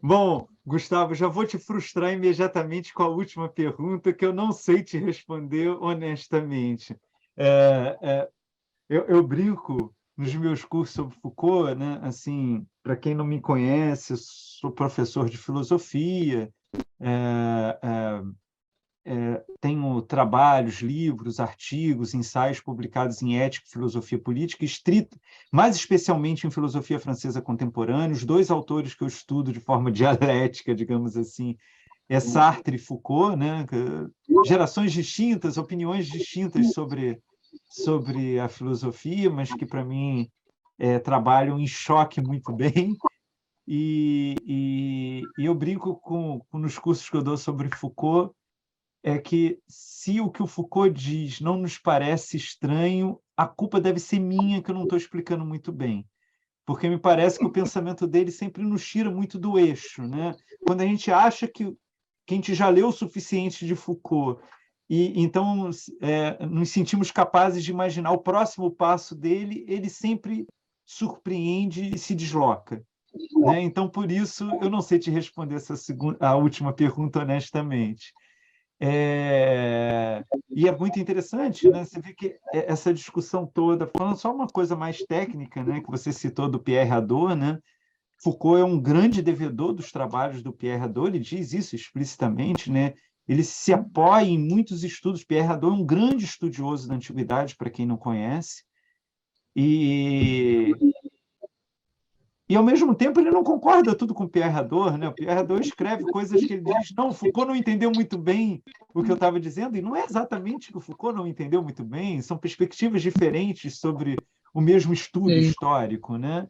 Bom, Gustavo, já vou te frustrar imediatamente com a última pergunta, que eu não sei te responder honestamente. Eu brinco nos meus cursos sobre Foucault, né? Assim, para quem não me conhece, eu sou professor de filosofia, tenho trabalhos, livros, artigos, ensaios publicados em ética e filosofia política, mais especialmente em filosofia francesa contemporânea. Os dois autores que eu estudo de forma dialética, digamos assim, é Sartre e Foucault, né? Gerações distintas, opiniões distintas sobre a filosofia, mas que, para mim, trabalham em choque muito bem. E eu brinco nos cursos que eu dou sobre Foucault, que se o que o Foucault diz não nos parece estranho, a culpa deve ser minha, que eu não estou explicando muito bem. Porque me parece que o pensamento dele sempre nos tira muito do eixo, né? Quando a gente acha que a gente já leu o suficiente de Foucault e então nos sentimos capazes de imaginar o próximo passo dele, ele sempre surpreende e se desloca, né? Então, por isso, eu não sei te responder a última pergunta honestamente. E é muito interessante, né? Você vê que essa discussão toda, falando só uma coisa mais técnica, né? Que você citou do Pierre Hadot, né? Foucault é um grande devedor dos trabalhos do Pierre Hadot, ele diz isso explicitamente, né? Ele se apoia em muitos estudos. Pierre Hadot é um grande estudioso da antiguidade, para quem não conhece, e, ao mesmo tempo, ele não concorda tudo com o Pierre Hadot, né? O Pierre Hadot escreve coisas que ele diz, não, Foucault não entendeu muito bem o que eu estava dizendo, e não é exatamente que o Foucault não entendeu muito bem, são perspectivas diferentes sobre o mesmo estudo histórico, né?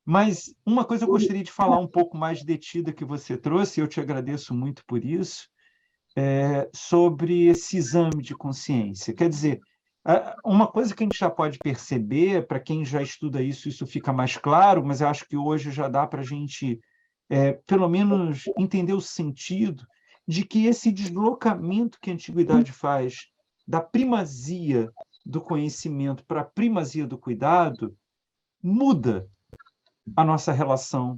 Mas uma coisa eu gostaria de falar um pouco mais detida que você trouxe, e eu te agradeço muito por isso, sobre esse exame de consciência. Quer dizer, uma coisa que a gente já pode perceber, para quem já estuda isso fica mais claro, mas eu acho que hoje já dá para a gente, pelo menos, entender o sentido de que esse deslocamento que a antiguidade faz da primazia do conhecimento para a primazia do cuidado muda a nossa relação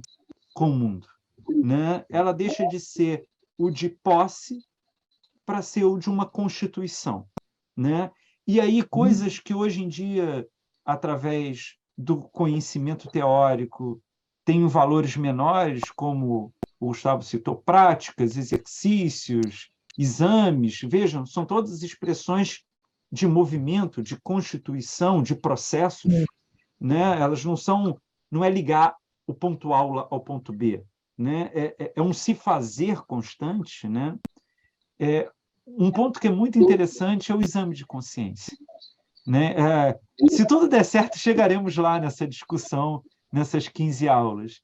com o mundo, né? Ela deixa de ser o de posse para ser o de uma constituição, né? E aí coisas que hoje em dia, através do conhecimento teórico, têm valores menores, como o Gustavo citou, práticas, exercícios, exames, vejam, são todas expressões de movimento, de constituição, de processos, né? Elas não é ligar o ponto A ao ponto B, né? É um se fazer constante, né? Um ponto que é muito interessante é o exame de consciência, né? Se tudo der certo, chegaremos lá nessa discussão, nessas 15 aulas.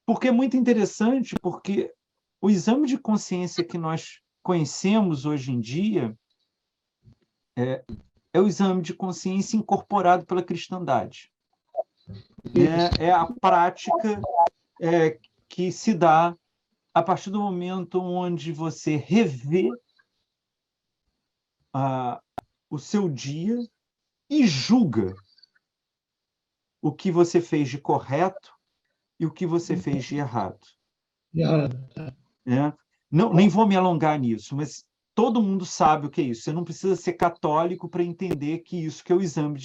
Porque é muito interessante, porque o exame de consciência que nós conhecemos hoje em dia é o exame de consciência incorporado pela cristandade, né? É a prática que se dá a partir do momento onde você revê o seu dia e julga o que você fez de correto e o que você fez de errado. Né? Não, nem vou me alongar nisso, mas todo mundo sabe o que é isso. Você não precisa ser católico para entender que isso que é o exame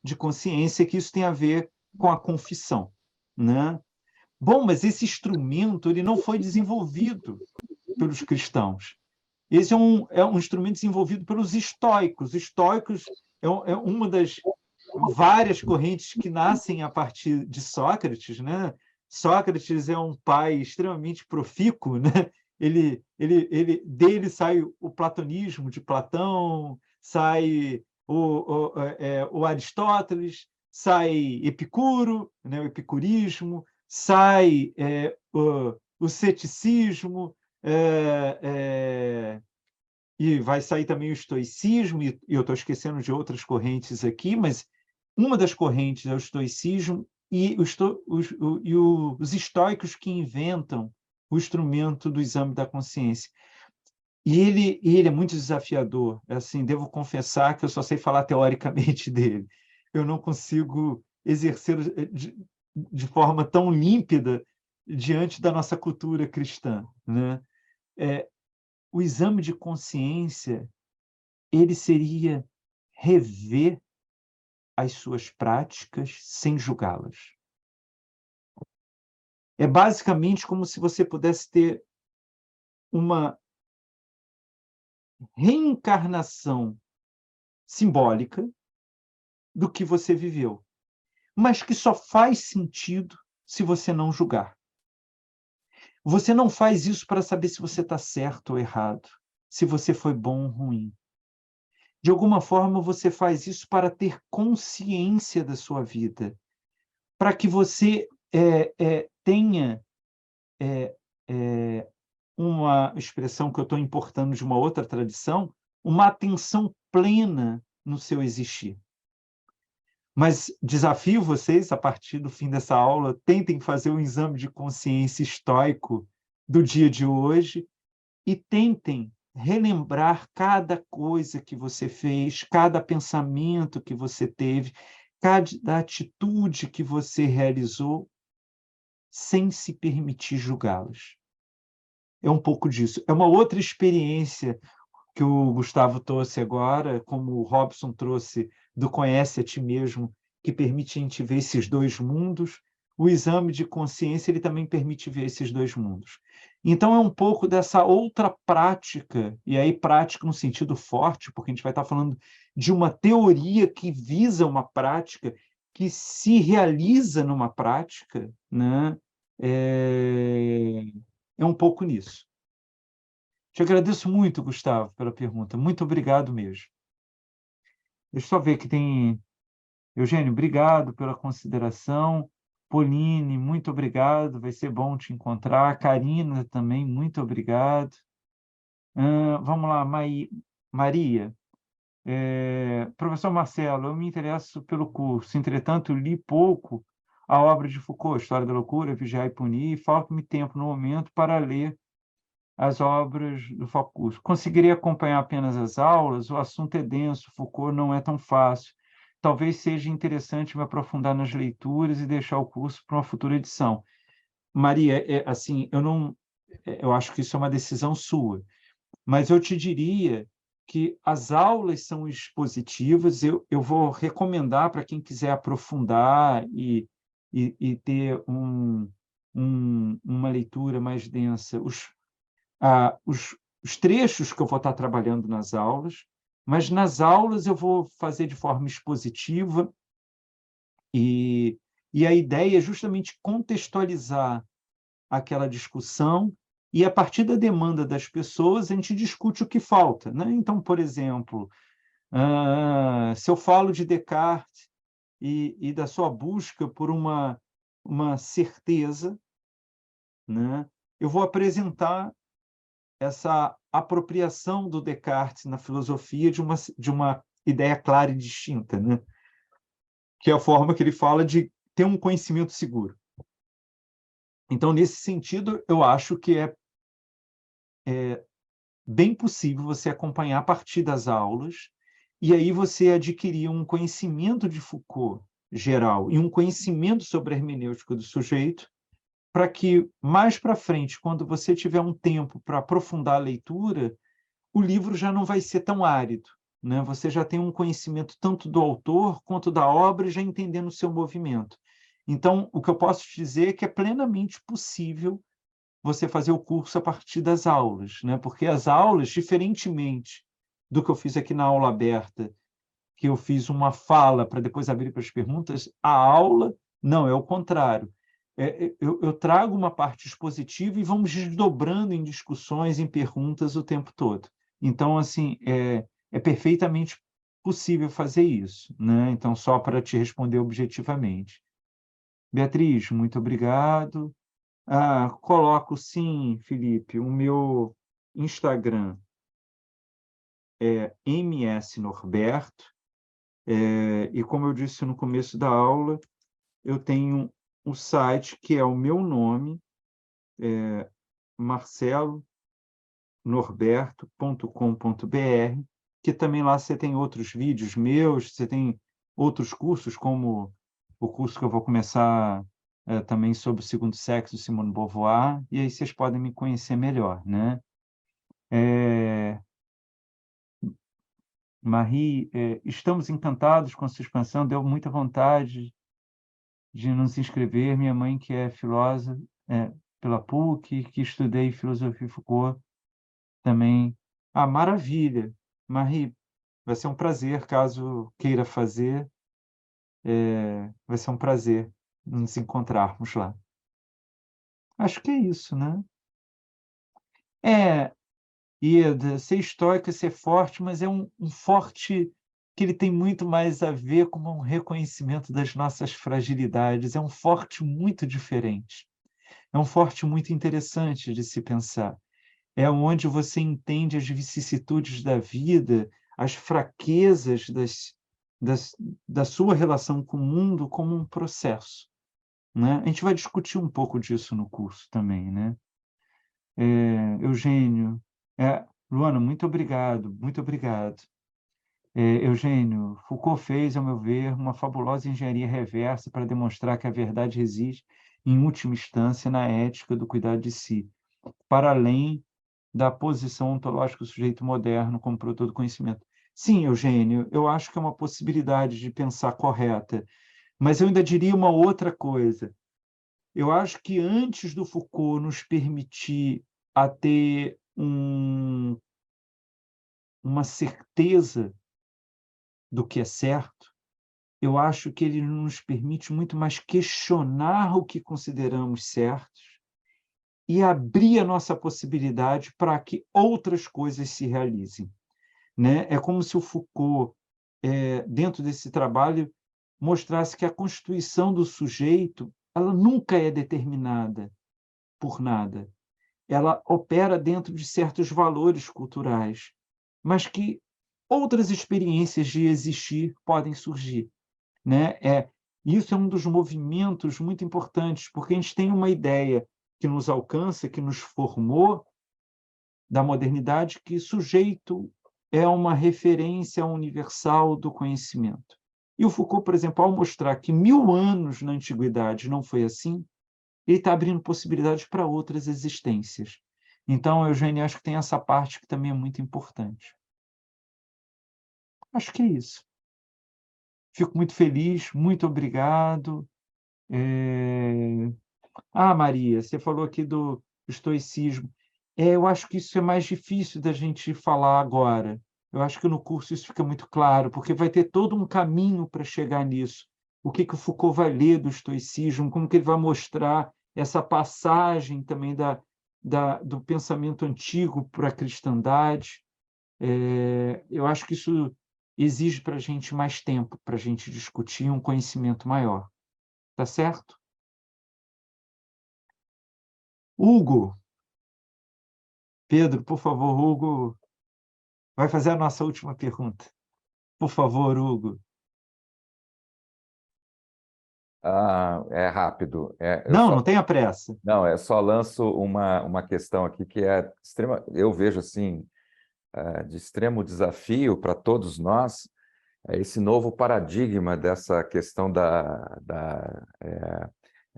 de consciência, que isso tem a ver com a confissão, né? Bom, mas esse instrumento ele não foi desenvolvido pelos cristãos. Esse é um instrumento desenvolvido pelos estoicos. Os estoicos é uma das várias correntes que nascem a partir de Sócrates, né? Sócrates é um pai extremamente profícuo, né? Dele sai o platonismo de Platão, sai o Aristóteles, sai Epicuro, né? O epicurismo, sai o ceticismo, e vai sair também o estoicismo, e eu estou esquecendo de outras correntes aqui, mas uma das correntes é o estoicismo e os estoicos que inventam o instrumento do exame da consciência. E ele é muito desafiador. Assim, devo confessar que eu só sei falar teoricamente dele. Eu não consigo exercer de forma tão límpida diante da nossa cultura cristã, né? O exame de consciência ele seria rever as suas práticas sem julgá-las. É basicamente como se você pudesse ter uma reencarnação simbólica do que você viveu, mas que só faz sentido se você não julgar. Você não faz isso para saber se você está certo ou errado, se você foi bom ou ruim. De alguma forma, você faz isso para ter consciência da sua vida, para que você tenha uma expressão que eu estou importando de uma outra tradição, uma atenção plena no seu existir. Mas desafio vocês, a partir do fim dessa aula, tentem fazer um exame de consciência estoico do dia de hoje e tentem relembrar cada coisa que você fez, cada pensamento que você teve, cada atitude que você realizou, sem se permitir julgá-las. É um pouco disso. É uma outra experiência que o Gustavo trouxe agora, como o Robson trouxe do Conhece a Ti Mesmo, que permite a gente ver esses dois mundos. O exame de consciência ele também permite ver esses dois mundos. Então, é um pouco dessa outra prática, e aí prática no sentido forte, porque a gente vai estar falando de uma teoria que visa uma prática, que se realiza numa prática, né? É um pouco nisso. Te agradeço muito, Gustavo, pela pergunta. Muito obrigado mesmo. Deixa eu só ver que tem... Eugênio, obrigado pela consideração. Pauline, muito obrigado. Vai ser bom te encontrar. Karina também, muito obrigado. Vamos lá, Maria. Professor Marcelo, eu me interesso pelo curso. Entretanto, li pouco a obra de Foucault, História da Loucura, Vigiar e Punir, e falta-me tempo no momento para ler as obras do Foucault. Conseguiria acompanhar apenas as aulas? O assunto é denso, Foucault não é tão fácil. Talvez seja interessante me aprofundar nas leituras e deixar o curso para uma futura edição. Maria, assim, eu acho que isso é uma decisão sua, mas eu te diria que as aulas são expositivas, eu vou recomendar para quem quiser aprofundar e ter uma leitura mais densa, os trechos que eu vou estar trabalhando nas aulas, mas nas aulas eu vou fazer de forma expositiva e a ideia é justamente contextualizar aquela discussão e, a partir da demanda das pessoas, a gente discute o que falta, né? Então, por exemplo, se eu falo de Descartes e da sua busca por uma certeza, né? Eu vou apresentar essa apropriação do Descartes na filosofia de uma ideia clara e distinta, né? Que é a forma que ele fala de ter um conhecimento seguro. Então, nesse sentido, eu acho que é bem possível você acompanhar a partir das aulas e aí você adquirir um conhecimento de Foucault geral e um conhecimento sobre a hermenêutica do sujeito para que mais para frente, quando você tiver um tempo para aprofundar a leitura, o livro já não vai ser tão árido, né? Você já tem um conhecimento tanto do autor quanto da obra, já entendendo o seu movimento. Então, o que eu posso te dizer é que é plenamente possível você fazer o curso a partir das aulas, né? Porque as aulas, diferentemente do que eu fiz aqui na aula aberta, que eu fiz uma fala para depois abrir para as perguntas, a aula, não, é o contrário. Eu trago uma parte expositiva e vamos desdobrando em discussões, em perguntas o tempo todo. Então, assim, é perfeitamente possível fazer isso, né? Então, só para te responder objetivamente. Beatriz, muito obrigado. Coloco sim, Felipe, o meu Instagram é msnorberto, e como eu disse no começo da aula, eu tenho um site que é o meu nome, marcelonorberto.com.br, que também lá você tem outros vídeos meus, você tem outros cursos, como o curso que eu vou começar também sobre o segundo sexo, Simone de Beauvoir, e aí vocês podem me conhecer melhor, né? Marie, estamos encantados com a sua expansão, deu muita vontade de nos inscrever. Minha mãe, que é filósofa pela PUC, que estudei filosofia e Foucault, também. Maravilha! Marie, vai ser um prazer, caso queira fazer, vai ser um prazer nos encontrarmos lá. Acho que é isso, né? Ieda, ser estoico é ser forte, mas é um forte que ele tem muito mais a ver com um reconhecimento das nossas fragilidades. É um forte muito diferente. É um forte muito interessante de se pensar. É onde você entende as vicissitudes da vida, as fraquezas da sua relação com o mundo como um processo, né? A gente vai discutir um pouco disso no curso também, né? Eugênio, Luana, muito obrigado, muito obrigado. Eugênio, Foucault fez, ao meu ver, uma fabulosa engenharia reversa para demonstrar que a verdade reside, em última instância, na ética do cuidado de si, para além da posição ontológica do sujeito moderno como produtor do conhecimento. Sim, Eugênio, eu acho que é uma possibilidade de pensar correta, mas eu ainda diria uma outra coisa. Eu acho que antes do Foucault nos permitir a ter uma certeza do que é certo, eu acho que ele nos permite muito mais questionar o que consideramos certos e abrir a nossa possibilidade para que outras coisas se realizem, né? É como se o Foucault, dentro desse trabalho, mostrasse que a constituição do sujeito ela nunca é determinada por nada. Ela opera dentro de certos valores culturais, mas que outras experiências de existir podem surgir, né? Isso é um dos movimentos muito importantes, porque a gente tem uma ideia que nos alcança, que nos formou da modernidade, que sujeito é uma referência universal do conhecimento. E o Foucault, por exemplo, ao mostrar que 1000 anos na antiguidade não foi assim, ele está abrindo possibilidades para outras existências. Então, Eugênio, acho que tem essa parte que também é muito importante. Acho que é isso. Fico muito feliz, muito obrigado. Maria, você falou aqui do estoicismo. Eu acho que isso é mais difícil da gente falar agora. Eu acho que no curso isso fica muito claro, porque vai ter todo um caminho para chegar nisso. O que o Foucault vai ler do estoicismo, como que ele vai mostrar essa passagem também do pensamento antigo para a cristandade. Eu acho que isso exige para a gente mais tempo, para a gente discutir um conhecimento maior. Tá certo? Hugo, Pedro, por favor, Hugo, vai fazer a nossa última pergunta. Por favor, Hugo. É rápido. Não tenha pressa. Não, só lanço uma questão aqui que é extrema. Eu vejo assim de extremo desafio para todos nós esse novo paradigma dessa questão da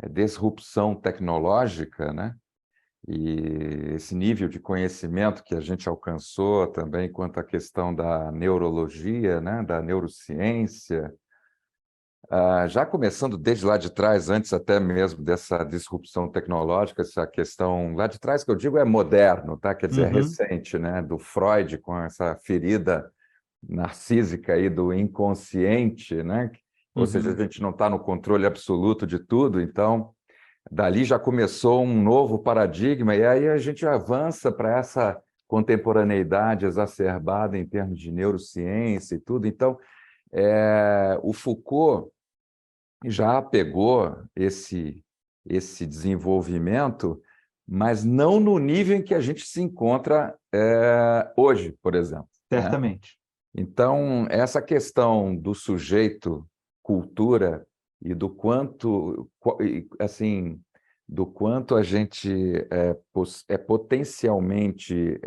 disrupção tecnológica, né? E esse nível de conhecimento que a gente alcançou também quanto à questão da neurologia, né? Da neurociência, já começando desde lá de trás, antes até mesmo dessa disrupção tecnológica, essa questão lá de trás que eu digo é moderno, tá? Quer dizer, é recente, né? Do Freud com essa ferida narcísica aí do inconsciente, né? Ou seja, a gente não está no controle absoluto de tudo, então dali já começou um novo paradigma e aí a gente avança para essa contemporaneidade exacerbada em termos de neurociência e tudo. Então, o Foucault já pegou esse desenvolvimento, mas não no nível em que a gente se encontra hoje, por exemplo, né? Certamente. Então, essa questão do sujeito, cultura, e do quanto, assim, do quanto a gente é potencialmente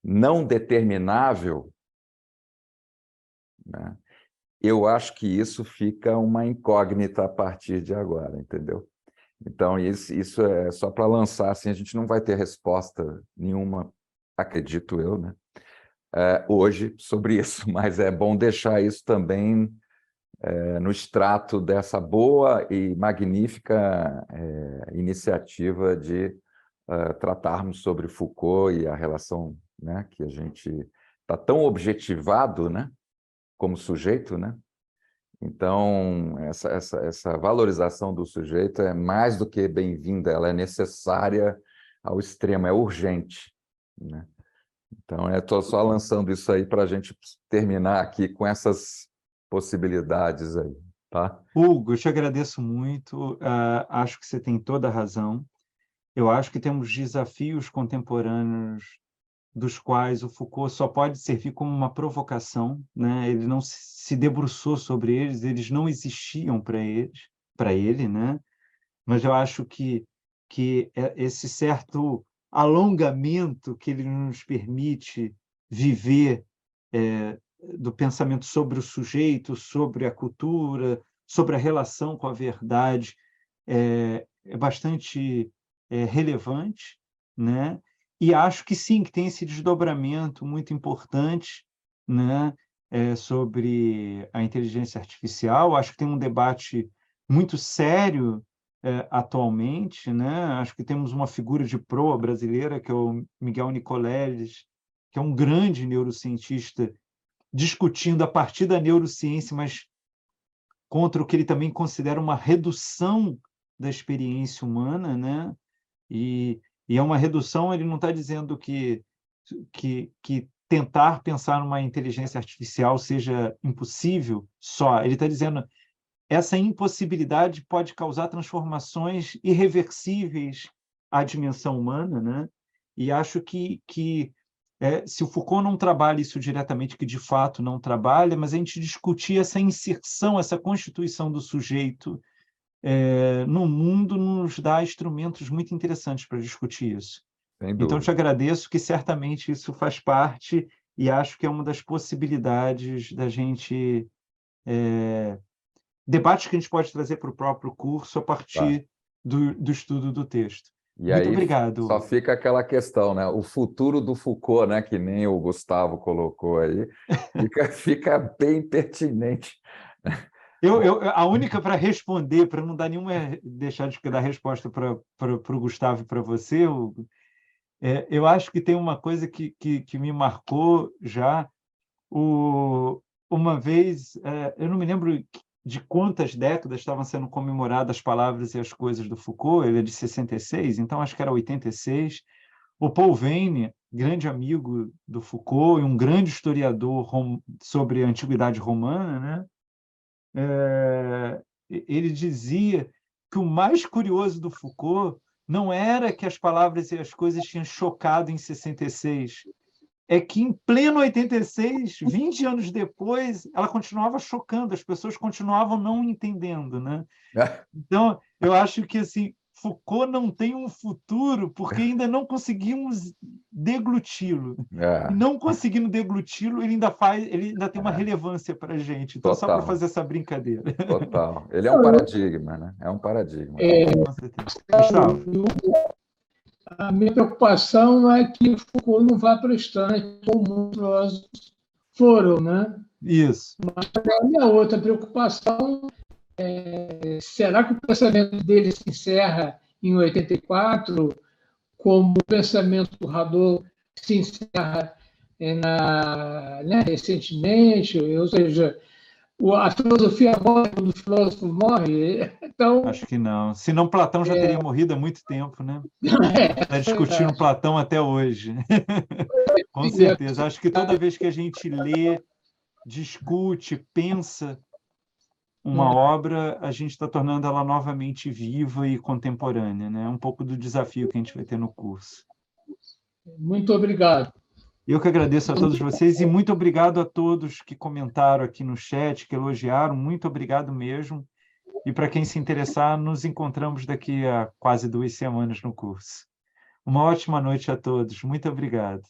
não determinável, né? Eu acho que isso fica uma incógnita a partir de agora, entendeu? Então, isso é só para lançar, assim, a gente não vai ter resposta nenhuma, acredito eu, né? Hoje sobre isso, mas é bom deixar isso também no extrato dessa boa e magnífica iniciativa de tratarmos sobre Foucault e a relação, né, que a gente está tão objetivado, né, como sujeito, né? Então, essa valorização do sujeito é mais do que bem-vinda, ela é necessária ao extremo, é urgente, né? Então, estou só lançando isso aí para a gente terminar aqui com essas possibilidades aí, tá? Hugo, eu te agradeço muito. Acho que você tem toda a razão. Eu acho que temos desafios contemporâneos dos quais o Foucault só pode servir como uma provocação, né? Ele não se debruçou sobre eles não existiam para ele, né? Mas eu acho que esse certo alongamento que ele nos permite viver do pensamento sobre o sujeito, sobre a cultura, sobre a relação com a verdade, é bastante relevante, né? E acho que sim, que tem esse desdobramento muito importante, né? Sobre a inteligência artificial. Acho que tem um debate muito sério atualmente, né? Acho que temos uma figura de proa brasileira, que é o Miguel Nicoleles, que é um grande neurocientista, discutindo a partir da neurociência, mas contra o que ele também considera uma redução da experiência humana, né? E é uma redução, ele não está dizendo que tentar pensar numa inteligência artificial seja impossível só, ele está dizendo essa impossibilidade pode causar transformações irreversíveis à dimensão humana, né? E acho que se o Foucault não trabalha isso diretamente, que de fato não trabalha, mas a gente discutir essa inserção, essa constituição do sujeito no mundo nos dá instrumentos muito interessantes para discutir isso. Sem Então, te dúvida. agradeço que certamente isso faz parte e acho que é uma das possibilidades da gente debates que a gente pode trazer para o próprio curso a Tá. partir do estudo do texto. E Muito aí só obrigado. fica aquela questão, né? O futuro do Foucault, né? Que nem o Gustavo colocou aí, fica bem pertinente. A única para responder, para não dar nenhuma, deixar de dar resposta para o Gustavo e para você, eu acho que tem uma coisa que me marcou já. Uma vez, eu não me lembro de quantas décadas estavam sendo comemoradas as palavras e as coisas do Foucault, ele é de 66, então acho que era 86. O Paul Veyne, grande amigo do Foucault e um grande historiador sobre a antiguidade romana, né? Ele dizia que o mais curioso do Foucault não era que as palavras e as coisas tinham chocado em 66, é que em pleno 86, 20 anos depois, ela continuava chocando, as pessoas continuavam não entendendo, né? Então, eu acho que assim, Foucault não tem um futuro porque ainda não conseguimos degluti-lo. E não conseguindo degluti-lo, ele ainda tem uma relevância para a gente. Então, só para fazer essa brincadeira. Total. Ele é um paradigma, né? É um paradigma. Com certeza. Gustavo? A minha preocupação é que Foucault não vá para o estante, como muitos filósofos foram, né? Isso. Mas a minha outra preocupação será que o pensamento dele se encerra em 84, como o pensamento do Hadot se encerra recentemente, ou seja, a filosofia morre quando o filósofo morre? Então, acho que não. Senão Platão já teria morrido há muito tempo, né? Está discutindo Platão até hoje. Com certeza. Acho que toda vez que a gente lê, discute, pensa uma obra, a gente está tornando ela novamente viva e contemporânea, né? É um pouco do desafio que a gente vai ter no curso. Muito obrigado. Eu que agradeço a todos vocês e muito obrigado a todos que comentaram aqui no chat, que elogiaram. Muito obrigado mesmo. E para quem se interessar, nos encontramos daqui a quase 2 semanas no curso. Uma ótima noite a todos. Muito obrigado.